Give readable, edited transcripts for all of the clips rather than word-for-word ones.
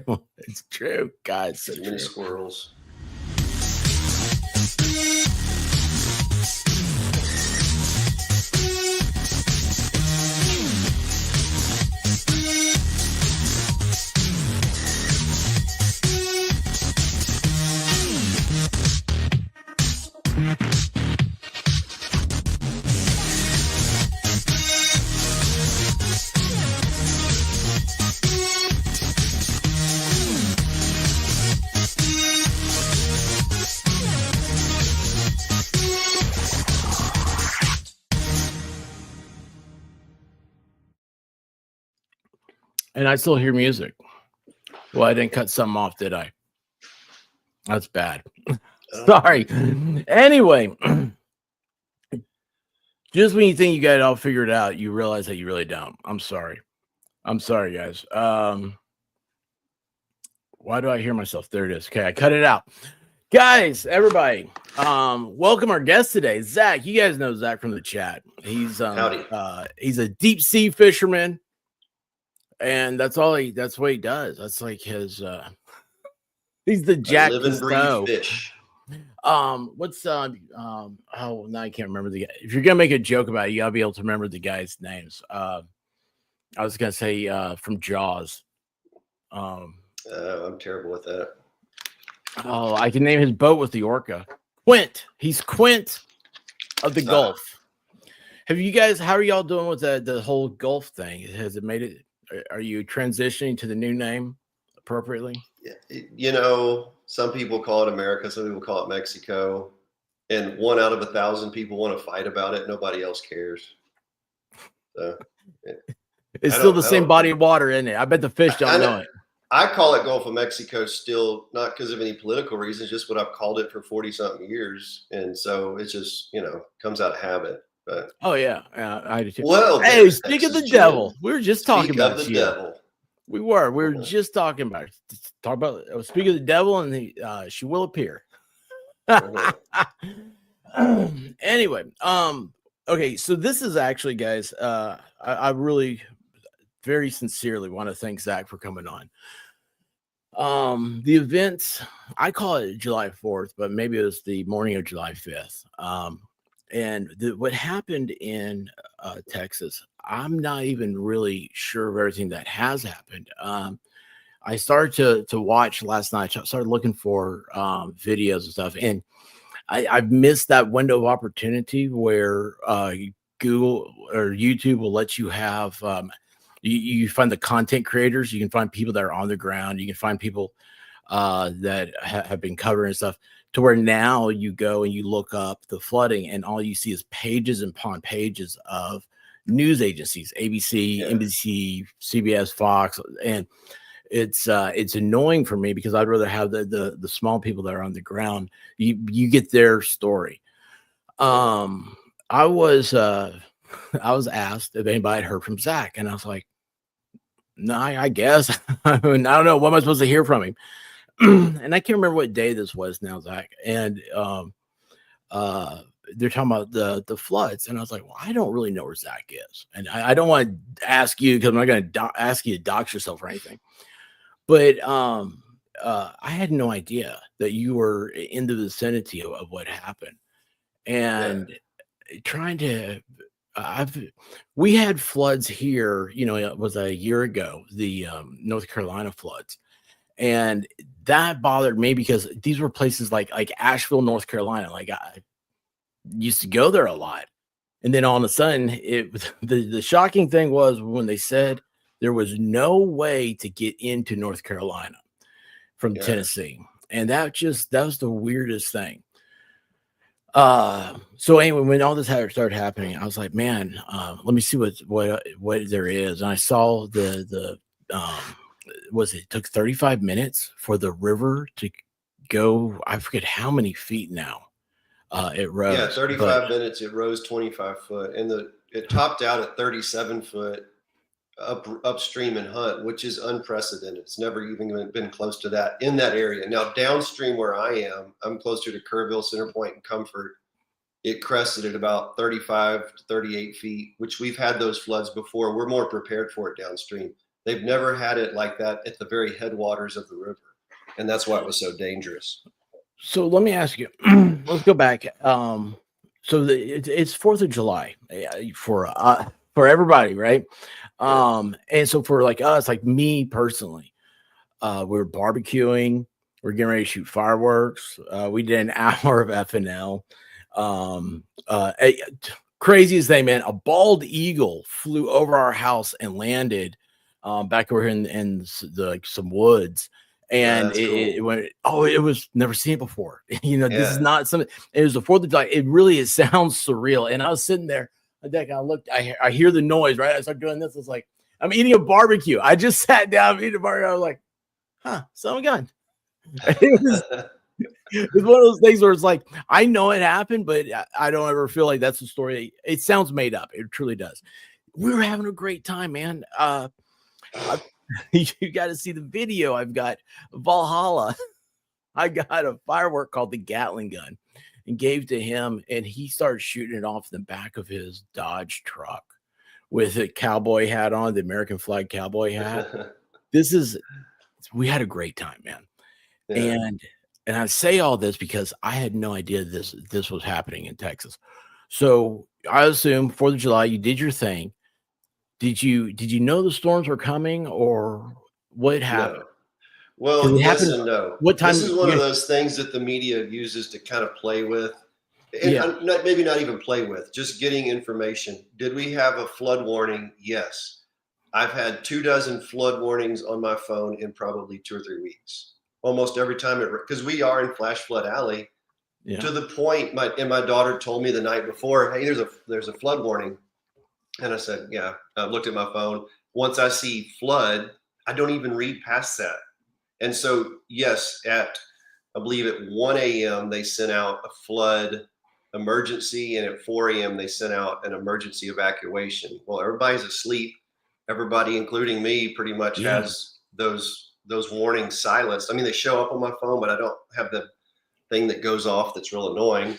true. It's true, guys. So Too many true. squirrels. And I still hear music. Well, I didn't cut something off, did I? That's bad. Sorry. Anyway, just when you think you got it all figured out, you realize that you really don't. I'm sorry. I'm sorry, guys. Why do I hear myself? There it is. Okay, I cut it out. Guys, everybody, welcome our guest today, Zach. You guys know Zach from the chat. He's he's a deep sea fisherman, and that's what he does. That's like his he's the Jack Live and breathe fish. What's oh, now I can't remember the guy. If you're gonna make a joke about it, you gotta be able to remember the guys' names. I was gonna say from Jaws. I'm terrible with that. Oh, I can name his boat with the orca. Quint. He's Quint of the Gulf. Have you guys? How are y'all doing with the whole Gulf thing? Has it made it? Are you transitioning to the new name appropriately? You know, some people call it America, some people call it Mexico, and 1 out of 1,000 people want to fight about it. Nobody else cares. So it's still the same body of water, isn't it? I bet the fish don't know it. I call it Gulf of Mexico still, not because of any political reasons, just what I've called it for 40-something years, and so it's just comes out of habit. But oh yeah, I do too. Well, hey, speak of the devil. We were just talking about the devil. We were just talking about it. Talk about speak of the devil, and she will appear. Anyway, okay, so this is actually, guys, I really very sincerely want to thank Zach for coming on. The event, I call it July 4th, but maybe it was the morning of July 5th. And what happened in Texas, I'm not even really sure of everything that has happened. I started to watch last night. I started looking for videos and stuff, and I've missed that window of opportunity where Google or YouTube will let you have you find the content creators, you can find people that are on the ground, you can find people that have been covering stuff, to where now you go and you look up the flooding and all you see is pages upon pages of news agencies, ABC, NBC, CBS, Fox, and it's annoying for me because I'd rather have the small people that are on the ground. You get their story. I was asked if anybody had heard from Zach, and I was like, no, I guess. I don't know. What am I supposed to hear from him? And I can't remember what day this was now, Zach. And they're talking about the floods. And I was like, well, I don't really know where Zach is. And I don't want to ask you because I'm not going to ask you to dox yourself or anything. But I had no idea that you were in the vicinity of what happened. And trying to we had floods here, it was a year ago, the North Carolina floods, and that bothered me because these were places like Asheville, North Carolina. Like I used to go there a lot, and then all of a sudden the shocking thing was when they said there was no way to get into North Carolina from Tennessee, and that was the weirdest thing. So anyway, when all this started happening, I was like, man, let me see what there is. And I saw it took 35 minutes for the river to go, I forget how many feet now. It rose. Yeah, 35 minutes, it rose 25 foot, and it topped out at 37 foot upstream in Hunt, which is unprecedented. It's never even been close to that in that area. Now, downstream where I am, I'm closer to Kerrville, Center Point, and Comfort. It crested at about 35 to 38 feet, which we've had those floods before. We're more prepared for it downstream. They've never had it like that at the very headwaters of the river, and that's why it was so dangerous. So let me ask you. Let's go back. So it's 4th of July for everybody, right? Yeah. And so for like us, like me personally, we were barbecuing. We're getting ready to shoot fireworks. We did an hour of FNL. Um, Craziest thing, man! A bald eagle flew over our house and landed back over in the like some woods, and That's it cool. went. Oh, it was never seen it before. This is Yeah. not something. It was the 4th of July. It sounds surreal. And I was sitting there on deck. I looked. I hear the noise. Right. I start doing this. It's like I'm eating a barbecue. I just sat down eating a barbecue. I was like, huh, son of a gun. It was it's one of those things where it's like I know it happened, but I don't ever feel like that's the story. It sounds made up. It truly does. We were having a great time, man. You got to see the video. I've got Valhalla. I got a firework called the Gatling gun and gave to him, and he started shooting it off the back of his Dodge truck with a cowboy hat on, the American flag cowboy hat. We had a great time, man. Yeah. And I say all this because I had no idea this was happening in Texas. So I assume 4th of July, you did your thing. Did you know the storms were coming, or what happened? No. Because Well, it yes happened. and no. What This time? is one of Yeah, those things that the media uses to kind of play with, and yeah. maybe not even play with, just getting information. Did we have a flood warning? Yes. I've had 24 flood warnings on my phone in probably 2 or 3 weeks. Almost every time because we are in flash flood alley, Yeah. to the point my daughter told me the night before, hey, there's a flood warning. And I said, yeah. I looked at my phone. Once I see flood, I don't even read past that. And so, yes, I believe at 1 a.m. they sent out a flood emergency, and at 4 a.m. they sent out an emergency evacuation. Well, everybody's asleep. Everybody, including me, pretty much Yeah. has those warnings silenced. I mean, they show up on my phone, but I don't have the thing that goes off that's real annoying.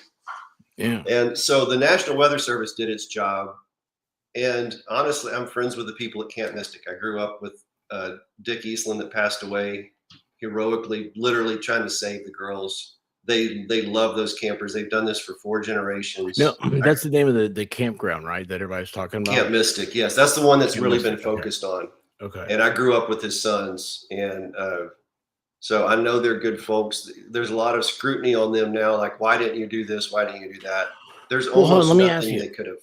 Yeah. And so the National Weather Service did its job. And honestly, I'm friends with the people at Camp Mystic. I grew up with Dick Eastland that passed away heroically, literally trying to save the girls. They love those campers. They've done this for 4 generations. No, that's the name of the campground, right? That everybody's talking Camp about. Mystic, yes, that's the one that's Camp really been Mystic. Okay. focused on. Okay. And I grew up with his sons, and so I know they're good folks. There's a lot of scrutiny on them now, like, why didn't you do this? Why didn't you do that? There's Well, hold on. almost Let me ask nothing you. they could have.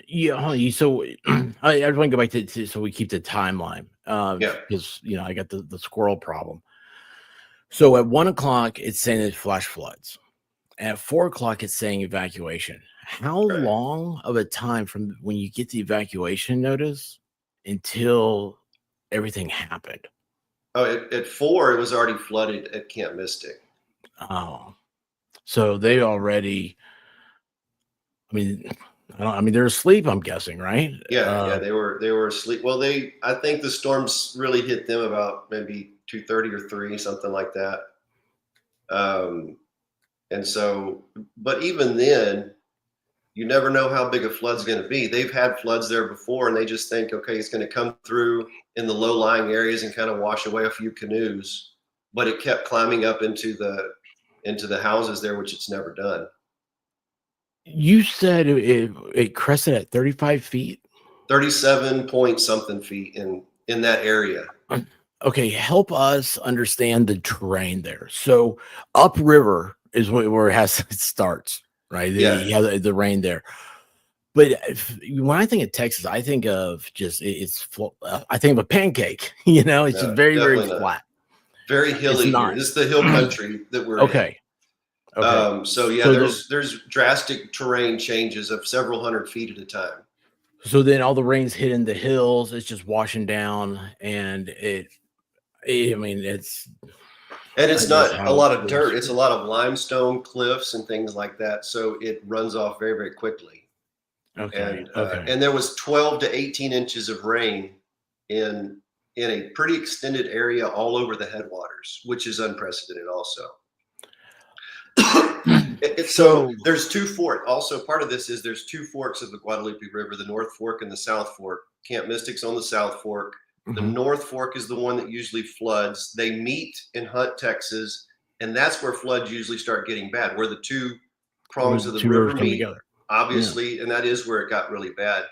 Yeah, hold on. So I just want to go back to so we keep the timeline. Yeah. Because I got the squirrel problem. So at 1 o'clock, it's saying it's flash floods. At 4 o'clock, it's saying evacuation. How Right. long of a time from when you get the evacuation notice until everything happened? Oh, at 4, it was already flooded at Camp Mystic. Oh, so they already. I mean, they're asleep. I'm guessing, right? Yeah, they were asleep. Well, I think the storms really hit them about maybe 2:30 or 3, something like that. And so, but even then, you never know how big a flood's going to be. They've had floods there before, and they just think, okay, it's going to come through in the low-lying areas and kind of wash away a few canoes. But it kept climbing up into the houses there, which it's never done. You said it crested at 35 feet. 37 point something feet in that area. Okay, help us understand the terrain there. So upriver is where it starts, right? Yeah, You have the rain there. But when I think of Texas, I think of just I think of a pancake. It's just no, very, very definitely not. flat. Very It's hilly here. not. This is the hill country that we're in. Okay. Okay. So yeah, there's drastic terrain changes of several hundred feet at a time. So then all the rain's hitting the hills. It's just washing down, and it's And it's just not a how lot of it dirt. is. It's a lot of limestone cliffs and things like that. So it runs off very, very quickly. Okay. And Okay. and there was 12 to 18 inches of rain in a pretty extended area all over the headwaters, which is unprecedented also. So So there's two forks. Also, part of this is there's two forks of the Guadalupe River, the North Fork and the South Fork. Camp Mystic's on the South Fork. The Mhm. North Fork is the one that usually floods. They meet in Hunt, Texas, and that's where floods usually start getting bad, where the two Where prongs the of the 2 rivers river come meet, together. Yeah. obviously, and that is where it got really bad.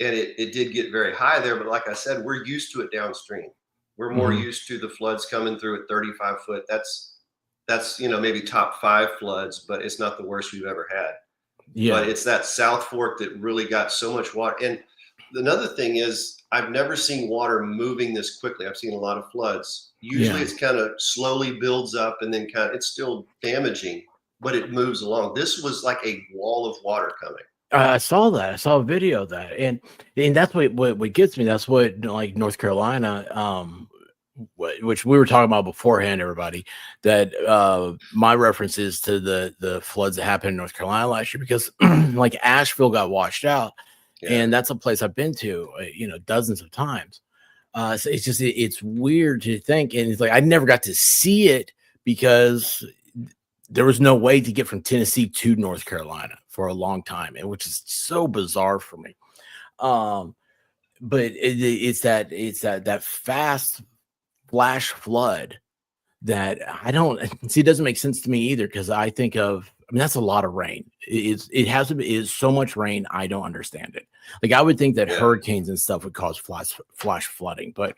And it did get very high there, but like I said, we're used to it downstream. We're more Mhm. used to the floods coming through at 35 foot. That's maybe top 5 floods, but it's not the worst we've ever had. But Yeah. it's that South Fork that really got so much water. And another thing is, I've never seen water moving this quickly. I've seen a lot of floods. Usually Yeah. it's kind of slowly builds up and then it's still damaging, but it moves along. This was like a wall of water coming. I saw that. I saw a video of that, and that's what gets me. That's what, like, North Carolina, which we were talking about beforehand, everybody. That my reference is to the floods that happened in North Carolina last year, because like Asheville got washed out, Yeah. and that's a place I've been to, dozens of times. So it's just it's weird to think, and it's like I never got to see it because there was no way to get from Tennessee to North Carolina for a long time, and which is so bizarre for me. Um, but it's that fast flash flood that I don't see. It doesn't make sense to me either, because I think of, I mean, that's a lot of rain. It has to be, is so much rain. I don't understand it. Like, I would think that Yeah. hurricanes and stuff would cause flash flooding, but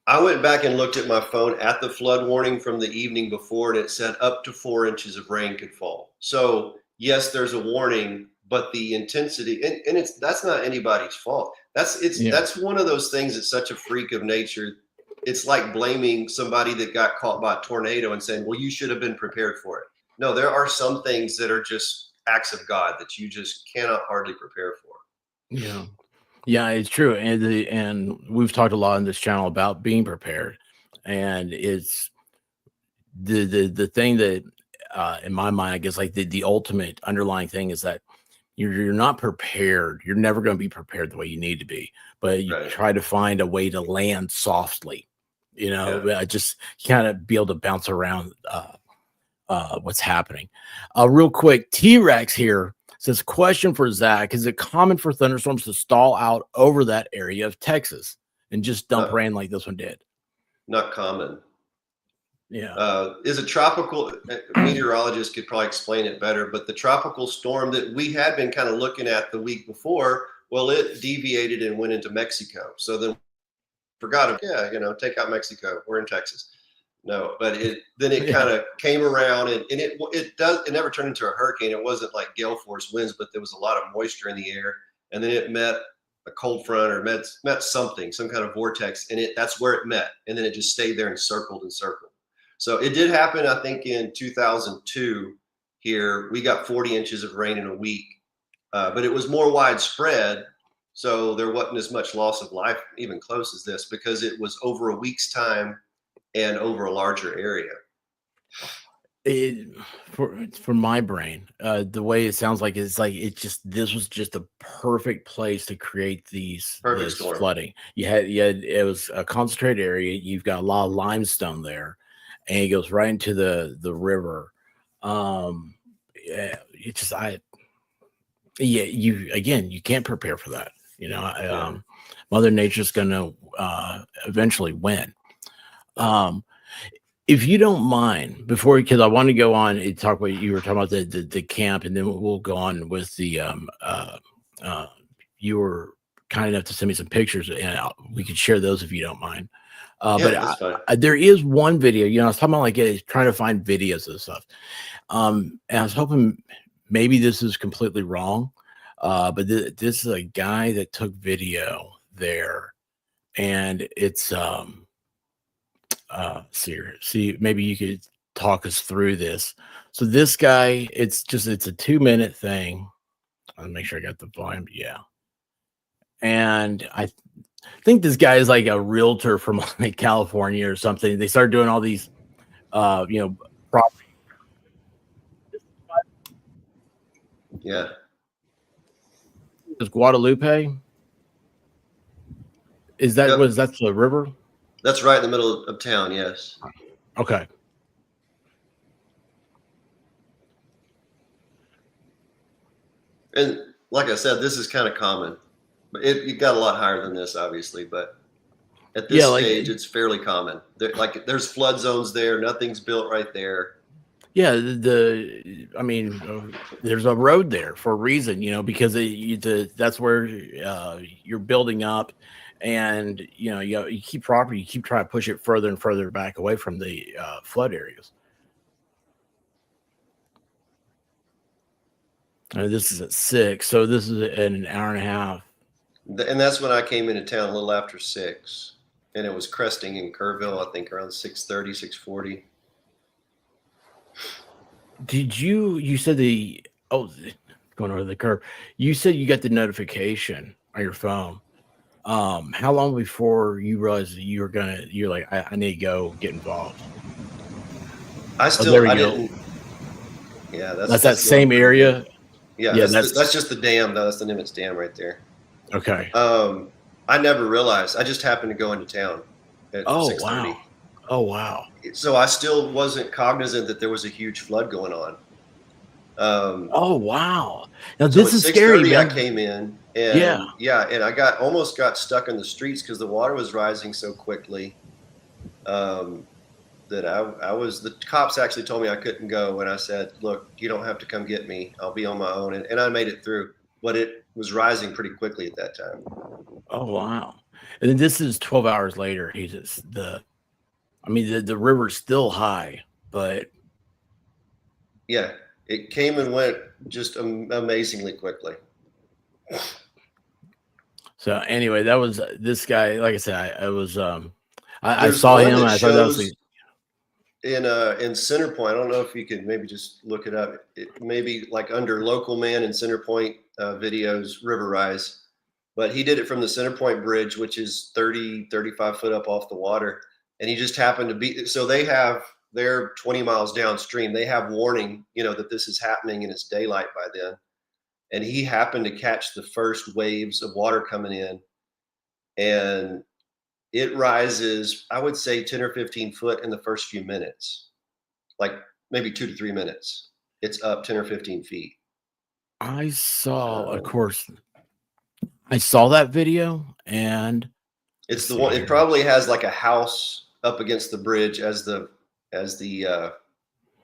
I went back and looked at my phone at the flood warning from the evening before, and it said up to 4 inches of rain could fall. So yes, there's a warning, but the intensity, and that's not anybody's fault. yeah, That's one of those things that's such a freak of nature. It's like blaming somebody that got caught by a tornado and saying, well, you should have been prepared for it. No, there are some things that are just acts of God that you just cannot hardly prepare for. yeah. Yeah, it's true, and we've talked a lot on this channel about being prepared, and it's the thing that, in my mind, I guess, like, the ultimate underlying thing is that you're not prepared. You're never going to be prepared the way you need to be, but you Right. try to find a way to land softly. Yeah. Just kind of be able to bounce around what's happening. Real quick, T Rex here says, question for Zach: is it common for thunderstorms to stall out over that area of Texas and just dump Not rain like this one did? not common. Yeah. Is a tropical meteorologist could probably explain it better, but the tropical storm that we had been kind of looking at the week before, well, it deviated and went into Mexico. So then forgot, yeah, take out Mexico. We're in Texas. No, but it Yeah. kind of came around, and it never turned into a hurricane. It wasn't like gale force winds, but there was a lot of moisture in the air, and then it met a cold front or met something, some kind of vortex, and that's where it met, and then it just stayed there and circled and circled. So it did happen, I think, in 2002 here. We got 40 inches of rain in a week, but it was more widespread. So there wasn't as much loss of life, even close as this, because it was over a week's time and over a larger area. It, for my brain, the way it sounds like, it's like this was just a perfect place to create Perfect this storm. flooding. It was a concentrated area. You've got a lot of limestone there, and it goes right into the river. Yeah, it just I yeah, you can't prepare for that. Yeah. Mother Nature's gonna eventually win. Um, if you don't mind, because I want to go on and talk about, you were talking about the camp, and then we'll go on with uh, you were kind enough to send me some pictures, and we could share those if you don't mind. Yeah, But that's fine. there is one video, I was talking about, like, trying to find videos of stuff. And I was hoping maybe this is completely wrong, but this is a guy that took video there, and it's see, maybe you could talk us through this. So this guy, it's a 2-minute thing. I'll make sure I got the volume. Yeah. And I think this guy is like a realtor from like California or something. They started doing all these property. Yeah. Is Guadalupe? Yep. That's the river? That's right in the middle of town. Yes. Okay. And like I said, this is kind of common, but it got a lot higher than this, obviously. But At Yeah, this like stage, it's fairly common. Like there's flood zones there. Nothing's built right there. yeah, I mean, there's a road there for a reason, because that's where you're building up, and you keep property, you keep trying to push it further and further back away from the flood areas. This is at 6, so this is in an hour and a half. And that's when I came into town a little after 6, and it was cresting in Kerrville, I think around 6:30, 6:40. Did you said going over the curve? You said you got the notification on your phone. How long before you realized that you're like, I need to go get involved? There we I go. didn't. Yeah, That's that that's going same pretty good. area. Yeah, Yeah, that's just the dam though. That's the Nimitz Dam right there. okay. I never realized. I just happened to go into town at Oh 6:30. wow. Oh wow. So I still wasn't cognizant that there was a huge flood going on. Oh wow. Now So this at is scary, 6:30, I man. came in, Yeah. and and I almost got stuck in the streets because the water was rising so quickly. That the cops actually told me I couldn't go, and I said, "Look, you don't have to come get me. I'll be on my own." And I made it through, but it was rising pretty quickly at that time. Oh wow. And then this is 12 hours later. He's just I mean, the river's still high, but Yeah, it came and went just amazingly quickly. so anyway, that was this guy. Like I said, I was I There's saw one him and that I thought that was shows in Center Point. I don't know if you could maybe just look it up. Maybe like under Local Man and Center Point videos, River Rise. But he did it from the Center Point Bridge, which is 30, 35 foot up off the water. And he just happened to be, so they're 20 miles downstream. They have warning, that this is happening and it's daylight by then. And he happened to catch the first waves of water coming in. And it rises, I would say 10 or 15 foot in the first few minutes, like maybe 2 to 3 minutes. It's up 10 or 15 feet. I saw, of course, I saw that video, and It's the one. It probably has like a house up against the bridge as the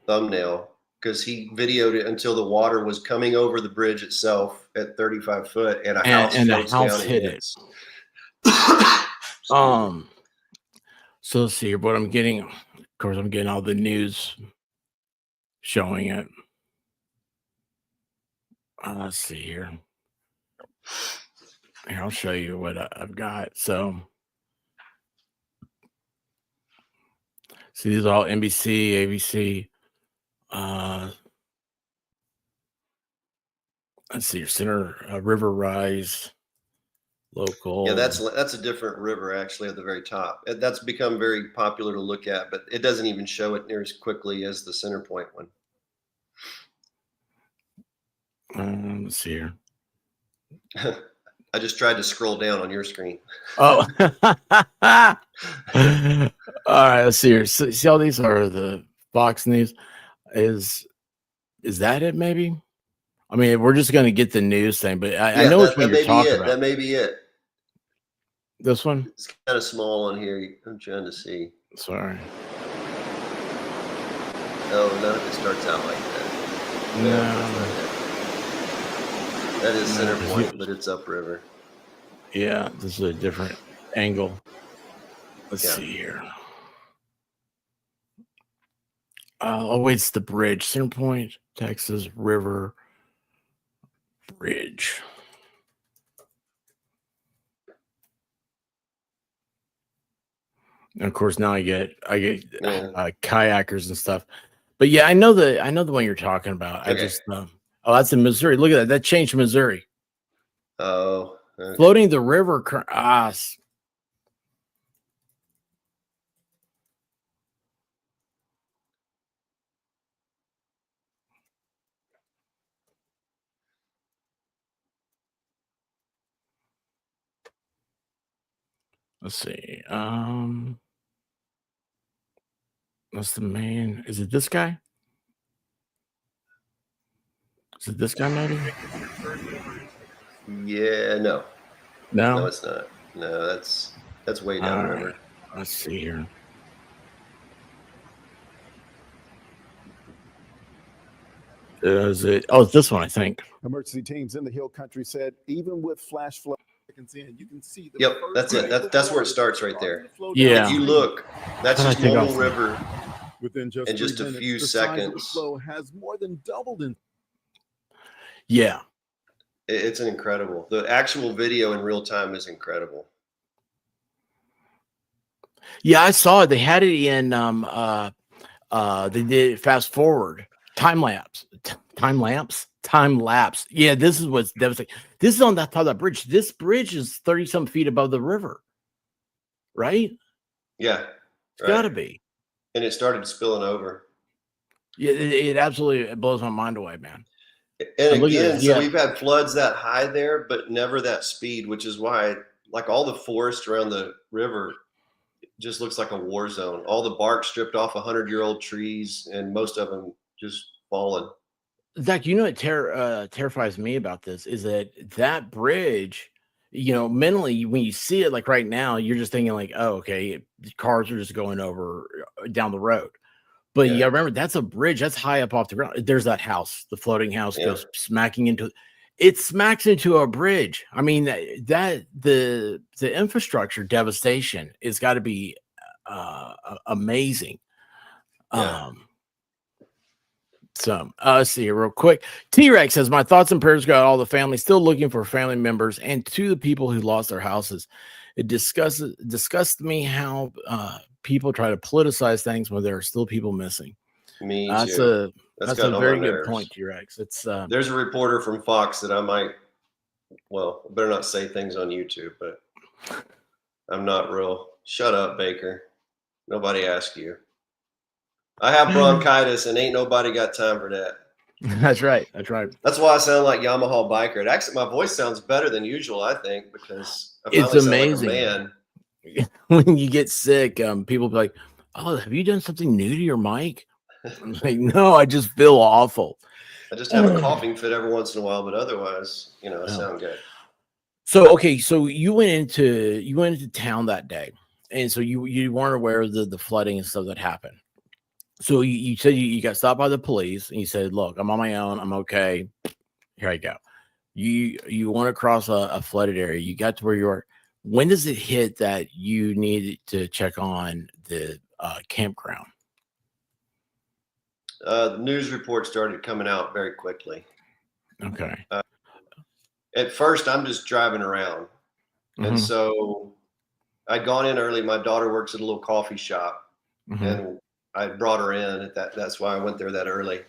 thumbnail, because he videoed it until the water was coming over the bridge itself at 35 foot, and a house and the floats house down hit and it. hits. So let's see here. What I'm getting, of course, I'm getting all the news showing it. Let's see here. Here, I'll show you what I've got. So, see, these are all NBC, ABC. Let's see, your Center River Rise, local. Yeah, that's a different river actually at the very top. That's become very popular to look at, but it doesn't even show it near as quickly as the Center Point one. Let's see here. I just tried to scroll down on your screen. Oh, all right. Let's see here. See all these are the Fox News. Is that it? Maybe. I mean, we're just going to get the news thing, but I know which one you're talking about. That may be it. This one? It's kind of small on here. I'm trying to see. Sorry. Oh, no, it starts out like that. No. That is Center Point, but it's upriver. Yeah, this is a different angle. Let's see here. Oh, wait, it's the bridge. Center Point, Texas River Bridge. And of course, now I get kayakers and stuff. But yeah, I know the one you're talking about. Okay. I just oh, that's in Missouri. Look at that. That changed Missouri. Oh, okay. Floating the river. Let's see. That's the main. Is it this guy? Is it this guy maybe? Yeah, no. No? No, it's not. No, that's That's way All right. downriver. Let's see here. Is it? Oh, it's this one, I think. Emergency teams in the hill country said even with flash flood seconds in, you can see the Yep, that's it. That's where it starts right there. Yeah. If you look, that's just take Mobile off. River within just in just 3 a minutes, few the size of the seconds. flow has more than doubled in. Yeah. It's an incredible. The actual video in real time is incredible. Yeah, I saw it. They had it in they did fast forward, time lapse. Yeah, this is what's devastating. This is on that top of that bridge. This bridge is 30-some feet above the river, right? Yeah. It's gotta be. And it started spilling over. Yeah, it absolutely blows my mind away, man. And again, so we've had floods that high there, but never that speed, which is why, like, all the forest around the river just looks like a war zone. All the bark stripped off 100-year-old trees, and most of them just fallen. Zach, you know what terrifies me about this is that bridge, you know, mentally when you see it, like right now, you're just thinking like, oh, okay, cars are just going over down the road. But yeah, remember that's a bridge that's high up off the ground. There's that house, the floating house goes smacking into it, smacks into a bridge. I mean, that the infrastructure devastation is got to be amazing. So let's see here real quick. T-Rex says, my thoughts and prayers go out all the family still looking for family members and to the people who lost their houses. It disgusts me how people try to politicize things when there are still people missing. Me that's too. That's a very good point, T-Rex. It's there's a reporter from Fox that I might, well, I better not say things on YouTube, but I'm not real. Shut up, Baker. Nobody asked you. I have bronchitis and ain't nobody got time for that. That's right. That's right. That's why I sound like Yamaha Biker. It actually, my voice sounds better than usual, I think, because I it's amazing. Like a man. When you get sick, people be like, oh, have you done something new to your mic? I'm like, no, I just feel awful. I just have a coughing fit every once in a while, but otherwise, you know, I sound good. So, okay, so you went into town that day, and so you weren't aware of the flooding and stuff that happened. So you said you got stopped by the police, and you said, look, I'm on my own. I'm okay. Here I go. You went across a flooded area. You got to where you are. When does it hit that you needed to check on the campground? The news report started coming out very quickly. Okay. At first, I'm just driving around. And so I'd gone in early. My daughter works at a little coffee shop. And I brought her in at that. That's why I went there that early.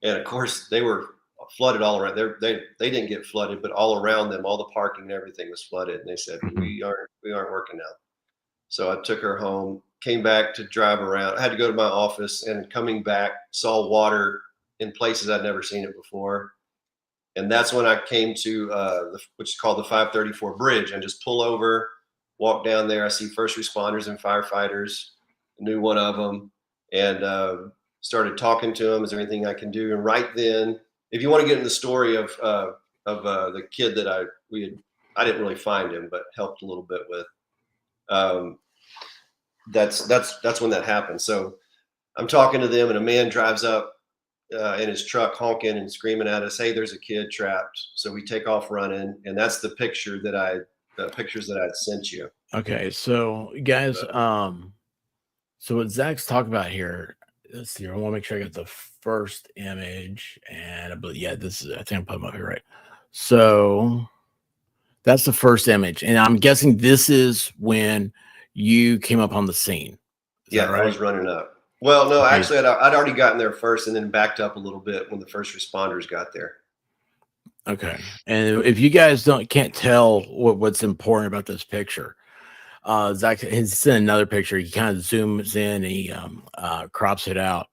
And of course, they were flooded all around. They didn't get flooded, but all around them, all the parking and everything was flooded. And they said, we aren't working now. So I took her home, came back to drive around. I had to go to my office, and coming back, saw water in places I'd never seen it before. And that's when I came to which is called the 534 bridge, and just pull over, walk down there. I see first responders and firefighters. I knew one of them, and started talking to them. Is there anything I can do? And right then, if you want to get in the story of the kid that I didn't really find him, but helped a little bit with. That's when that happened. So I'm talking to them, and a man drives up in his truck, honking and screaming at us, "Hey, there's a kid trapped!" So we take off running, and that's the pictures that I'd sent you. Okay, so guys, so what Zach's talking about here, let's see. I want to make sure I got the first image, and I think I'm putting them up here right. So that's the first image, and I'm guessing this is when you came up on the scene. Yeah, right? I was running up. Well, no, actually, I'd already gotten there first, and then backed up a little bit when the first responders got there. Okay, and if you guys can't tell what's important about this picture, Zach has sent another picture. He kind of zooms in, and he crops it out.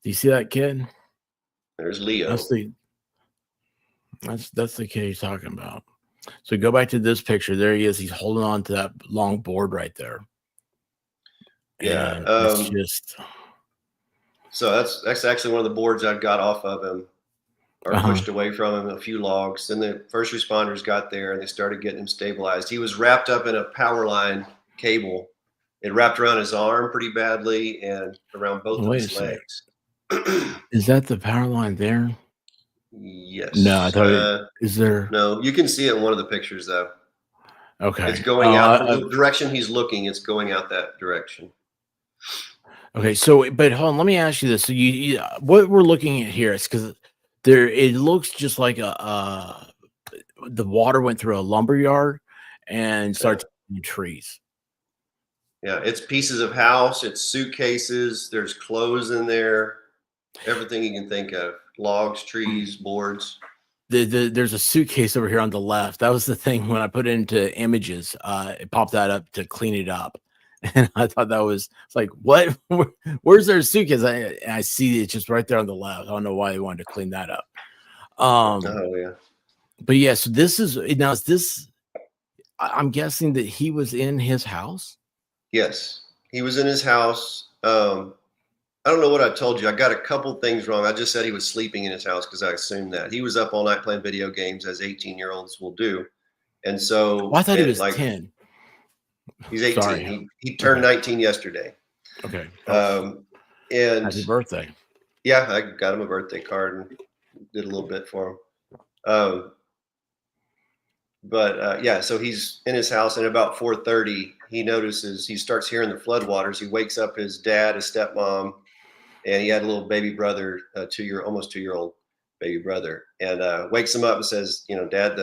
Do you see that kid? There's Leo. That's the kid he's talking about. So go back to this picture. There he is. He's holding on to that long board right there. Yeah, it's just. So that's actually one of the boards I got off of him. or pushed away from him, a few logs. Then the first responders got there and they started getting him stabilized. He was wrapped up in a power line cable. It wrapped around his arm pretty badly and around both of Wait a his second. legs. Is that the power line there? No, I Yes. thought is there? No, you can see it in one of the pictures though. Okay. It's going out from the direction he's looking. It's going out that direction. Okay. So, but hold on. Let me ask you this. So, what we're looking at here is because it looks just like the water went through a lumber yard and started taking trees. Yeah, it's pieces of house. It's suitcases. There's clothes in there. Everything you can think of: logs, trees, boards. There's a suitcase over here on the left. That was the thing when I put it into images. It popped that up to clean it up, and I thought it's like, what? Where's their suitcase? I see it just right there on the left. I don't know why they wanted to clean that up. Oh yeah. But yeah, so this is now. Is this? I'm guessing that he was in his house. Yes, he was in his house. I don't know what I told you. I got a couple things wrong. I just said he was sleeping in his house because I assumed that he was up all night playing video games, as 18-year-olds will do. And so, I thought he was 10. He's 18. Sorry. He turned 19 yesterday. Okay. And happy birthday. Yeah, I got him a birthday card and did a little bit for him. Yeah, so he's in his house, and about 4:30, he starts hearing the floodwaters. He wakes up his dad, his stepmom, and he had a little baby brother, almost 2-year-old baby brother, and wakes him up and says, Dad,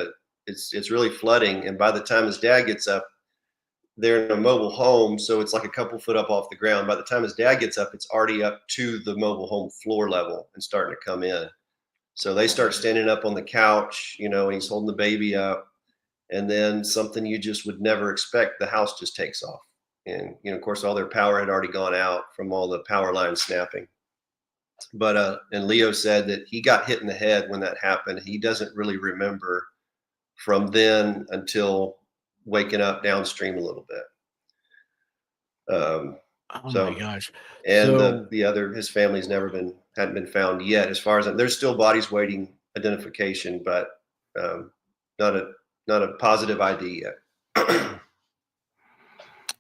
it's really flooding. And by the time his dad gets up, they're in a mobile home, so it's like a couple foot up off the ground. By the time his dad gets up, it's already up to the mobile home floor level and starting to come in. So they start standing up on the couch, and he's holding the baby up. And then something you just would never expect, the house just takes off. And, of course, all their power had already gone out from all the power lines snapping. But, and Leo said that he got hit in the head when that happened. He doesn't really remember from then until waking up downstream a little bit. Oh my gosh. And his family's hadn't been found yet. As far as there's still bodies waiting identification, but not a positive ID yet.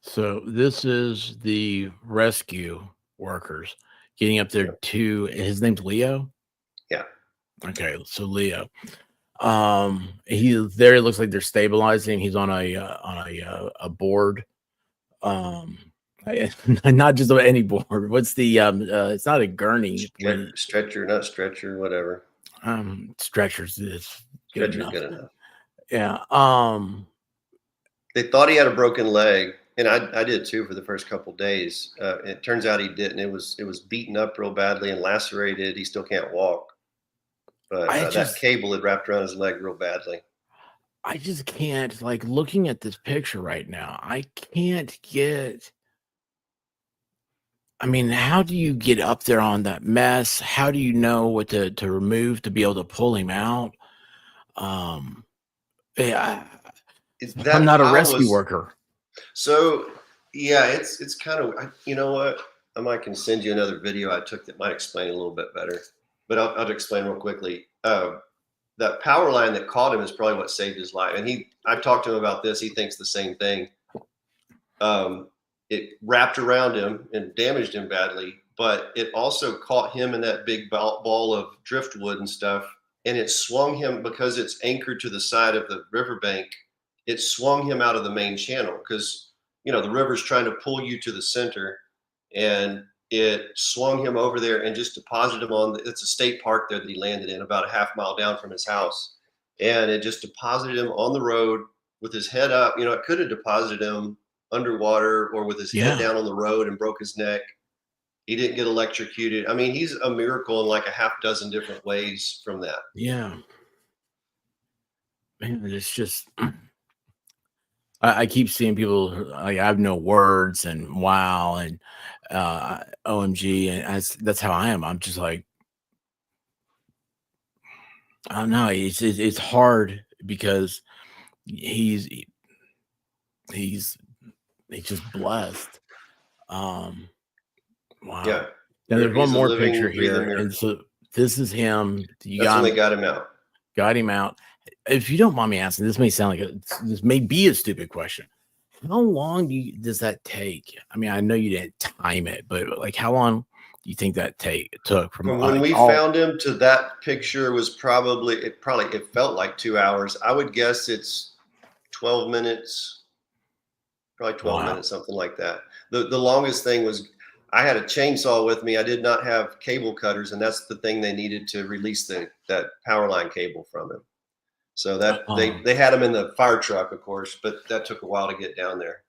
So this is the rescue workers getting up there to his name's Leo. Yeah. Okay. So Leo, it looks like they're stabilizing. He's on a board. Not just any board. What's the it's not a gurney. Stretcher, whatever. Stretchers is good enough. Yeah. They thought he had a broken leg, and I did too for the first couple of days. It turns out he didn't. It was beaten up real badly and lacerated. He still can't walk. But that cable had wrapped around his leg real badly. I just can't, like, looking at this picture right now, I can't get. I mean, how do you get up there on that mess? How do you know what to remove to be able to pull him out? Yeah, I'm not a rescue worker. So yeah, it's kind of, you know what? I can send you another video I took that might explain it a little bit better. But I'll explain real quickly. That power line that caught him is probably what saved his life. And I've talked to him about this. He thinks the same thing. It wrapped around him and damaged him badly, but it also caught him in that big ball of driftwood and stuff. And it swung him, because it's anchored to the side of the riverbank. It swung him out of the main channel because, the river's trying to pull you to the center, and it swung him over there and just deposited him it's a state park there that he landed in about a half mile down from his house. And it just deposited him on the road with his head up. It could have deposited him underwater or with his head down on the road and broke his neck. He didn't get electrocuted. I mean, he's a miracle in like a half dozen different ways from that. Yeah. Man, it's just, I keep seeing people like, I have no words and wow and OMG, and that's how I am. I'm just like, I don't know. It's hard because he's just blessed. Wow. Yeah. Now there's one more picture here, and so this is him. You That's when they got him out. got him out. If you don't mind me asking, this may sound like this may be a stupid question. How long does that take? I mean, I know you didn't time it, but like, how long do you think that took from From when we all? found him to that picture was it felt like 2 hours. I would guess it's 12 minutes, probably 12 Wow. minutes, something like that. The longest thing was I had a chainsaw with me. I did not have cable cutters, and that's the thing they needed to release that power line cable from him. So that they had him in the fire truck, of course, but that took a while to get down there.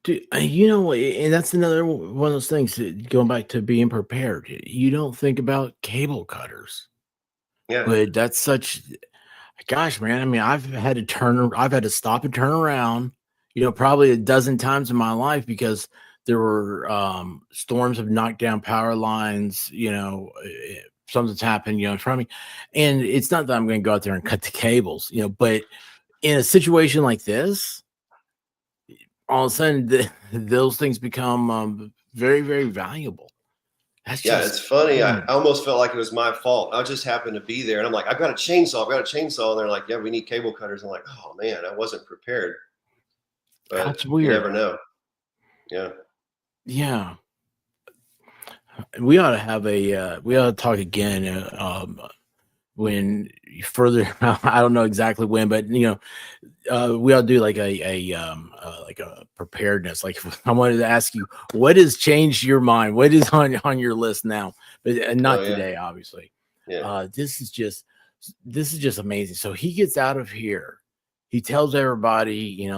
Dude, you know, and that's another one of those things. Going back to being prepared, you don't think about cable cutters, Yeah. but that's such. Gosh, man. I mean, I've had to stop and turn around, probably a dozen times in my life because there were storms have knocked down power lines, something's happened, in front of me. And it's not that I'm going to go out there and cut the cables, but in a situation like this, all of a sudden those things become very, very valuable. That's Yeah, just, it's funny. I almost felt like it was my fault. I just happened to be there, and I'm like, I've got a chainsaw. I've got a chainsaw. And they're like, yeah, we need cable cutters. I'm like, oh man, I wasn't prepared. But that's you weird. never know. Yeah. Yeah. We ought to have we ought to talk again when further. I don't know exactly when, but we ought to do like a preparedness. Like I wanted to ask you, what has changed your mind? What is on your list now? But not yeah. today, obviously. Yeah. This is just amazing. So he gets out of here. He tells everybody,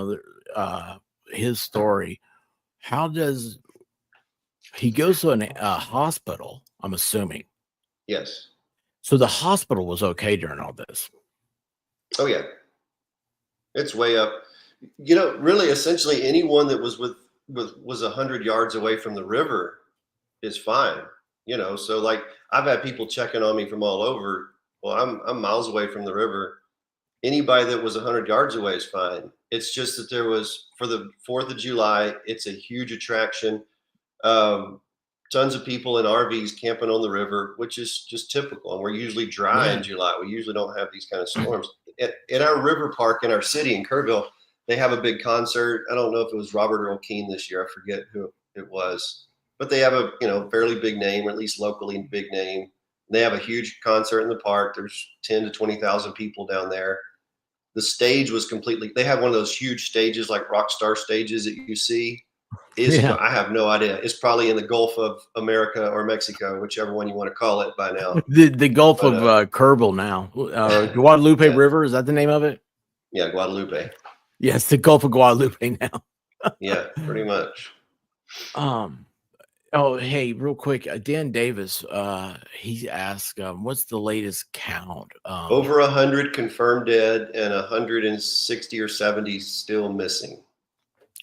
his story. How does he goes to a hospital? I'm assuming. Yes. So the hospital was okay during all this. Oh yeah. It's way up. Really, essentially, anyone that was was 100 yards away from the river is fine. So like I've had people checking on me from all over. Well, I'm miles away from the river. Anybody that was 100 yards away is fine. It's just that there was for the 4th of July. It's a huge attraction. Tons of people in RVs camping on the river, which is just typical. And we're usually dry in July. We usually don't have these kind of storms. At our river park in our city in Kerrville, they have a big concert. I don't know if it was Robert Earl Keen this year. I forget who it was, but they have a fairly big name, or at least locally big name. They have a huge concert in the park. There's 10 to 20,000 people down there. The stage was completely. They have one of those huge stages, like rock star stages that you see. I have no idea. It's probably in the Gulf of America or Mexico, whichever one you want to call it by now. The Gulf of Kerrville now. Guadalupe River, is that the name of it? Yeah, Guadalupe. Yes, the Gulf of Guadalupe now. Yeah, pretty much. Oh, hey, real quick, Dan Davis, he asked, what's the latest count? Over 100 confirmed dead and 160 or 70 still missing.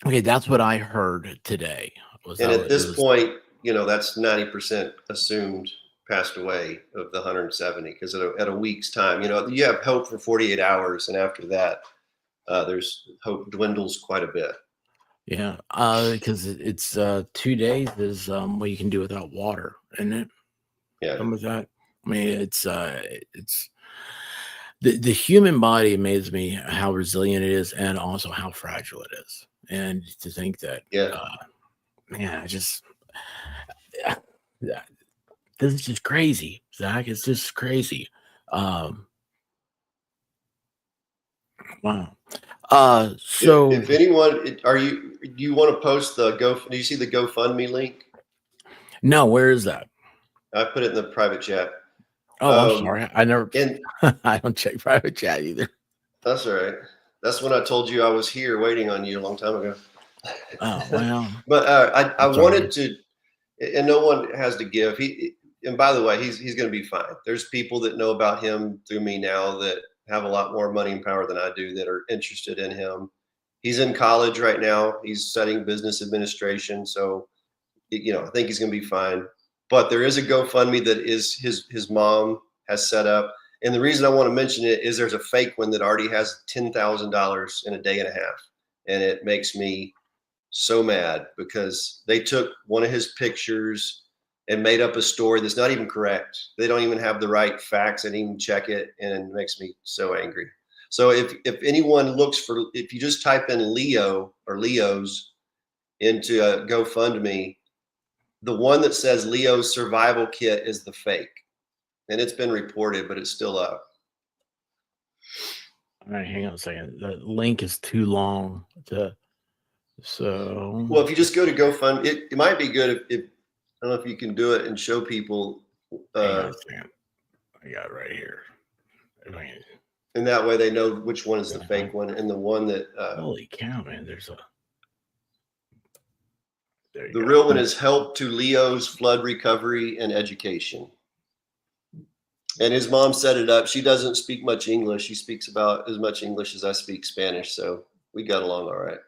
Okay, that's what I heard today. And at this point, that's 90% assumed passed away of the 170 because at a week's time, you have hope for 48 hours, and after that, there's hope dwindles quite a bit. Yeah, because it's 2 days is what you can do without water, isn't it? Yeah. With that, I mean, it's the human body amazes me how resilient it is, and also how fragile it is. And to think that, man, this is just crazy, Zach. It's just crazy. Wow. So if anyone, do you want to post do you see the GoFundMe link? No, where is that? I put it in the private chat. Oh, I'm sorry. I never, I don't check private chat either. That's all right. That's when I told you I was here waiting on you a long time ago. Oh, well. But I wanted to, and no one has to give. And by the way, he's going to be fine. There's people that know about him through me now that have a lot more money and power than I do that are interested in him. He's in college right now. He's studying business administration. So, I think he's going to be fine. But there is a GoFundMe that is his mom has set up. And the reason I want to mention it is there's a fake one that already has $10,000 in a day and a half. And it makes me so mad because they took one of his pictures and made up a story that's not even correct. They don't even have the right facts. They didn't even check it, and it makes me so angry. So if anyone looks for, if you just type in Leo or Leos into GoFundMe, the one that says Leo's survival kit is the fake, and it's been reported, but it's still up. All right, hang on a second. The link is too long to. So Well, if you just go to GoFundMe, it might be good if I don't know if you can do it and show people. hang on a second. I got it right here. And that way they know which one is the fake one and the one that. Holy cow, man! There's a. The real one is Help to Leo's Flood Recovery and Education. And his mom set it up. She doesn't speak much English. She speaks about as much English as I speak Spanish. So we got along all right.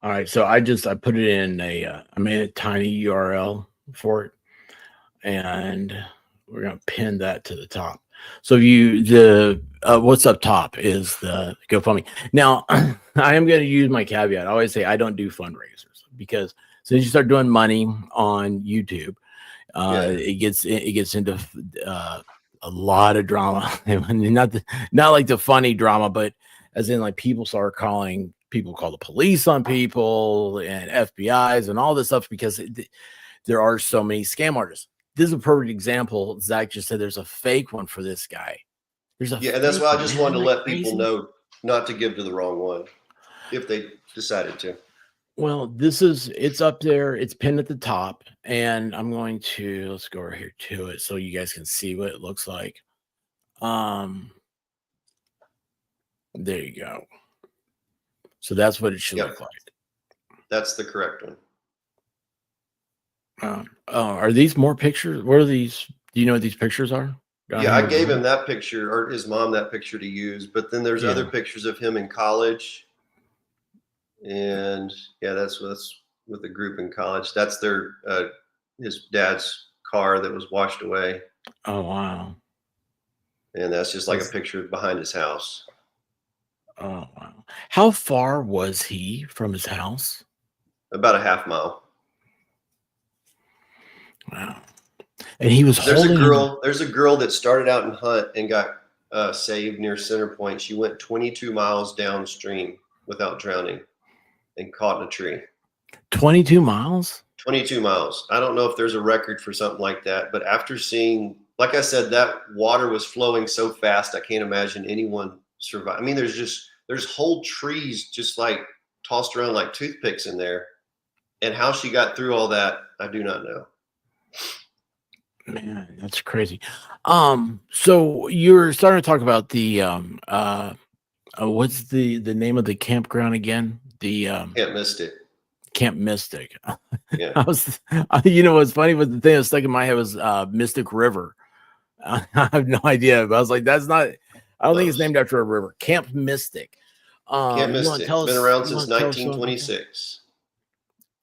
All right. So I put it in I made a tiny URL for it, and we're going to pin that to the top. So what's up top is the GoFundMe. Now, I am going to use my caveat. I always say I don't do fundraisers, because since you start doing money on YouTube, it gets into a lot of drama. not like the funny drama, but as in like people start calling, people call the police on people and FBI's and all this stuff, because there are so many scam artists. This is a perfect example. Zach just said there's a fake one for this guy. There's a and that's why I just wanted to let people know not to give to the wrong one if they decided to. Well, it's up there. It's pinned at the top, and I'm going to, let's go over here to it so you guys can see what it looks like. There you go. So that's what it should look like. That's the correct one. Are these more pictures? What are these? Do you know what these pictures are? Yeah, I gave him that picture, or his mom that picture to use, but then there's other pictures of him in college. And that's with the group in college. That's their his dad's car that was washed away. Oh, wow. And that's just like a picture behind his house. Oh, wow. How far was he from his house? About a half mile. Wow. And he was There's a girl that started out in Hunt and got saved near Center Point. She went 22 miles downstream without drowning and caught in a tree. 22 miles? 22 miles. I don't know if there's a record for something like that, but after seeing, like I said, that water was flowing so fast, I can't imagine anyone survive. I mean, there's whole trees just like tossed around like toothpicks in there. And how she got through all that, I do not know. Man, that's crazy. So you're starting to talk about the what's the name of the campground again? The Camp Mystic. Camp Mystic. Yeah. What's funny was the thing that was stuck in my head was Mystic River. I have no idea, but I was like, that's not. I don't think it's named after a river. Camp Mystic. Camp Mystic. It's been around since 1926.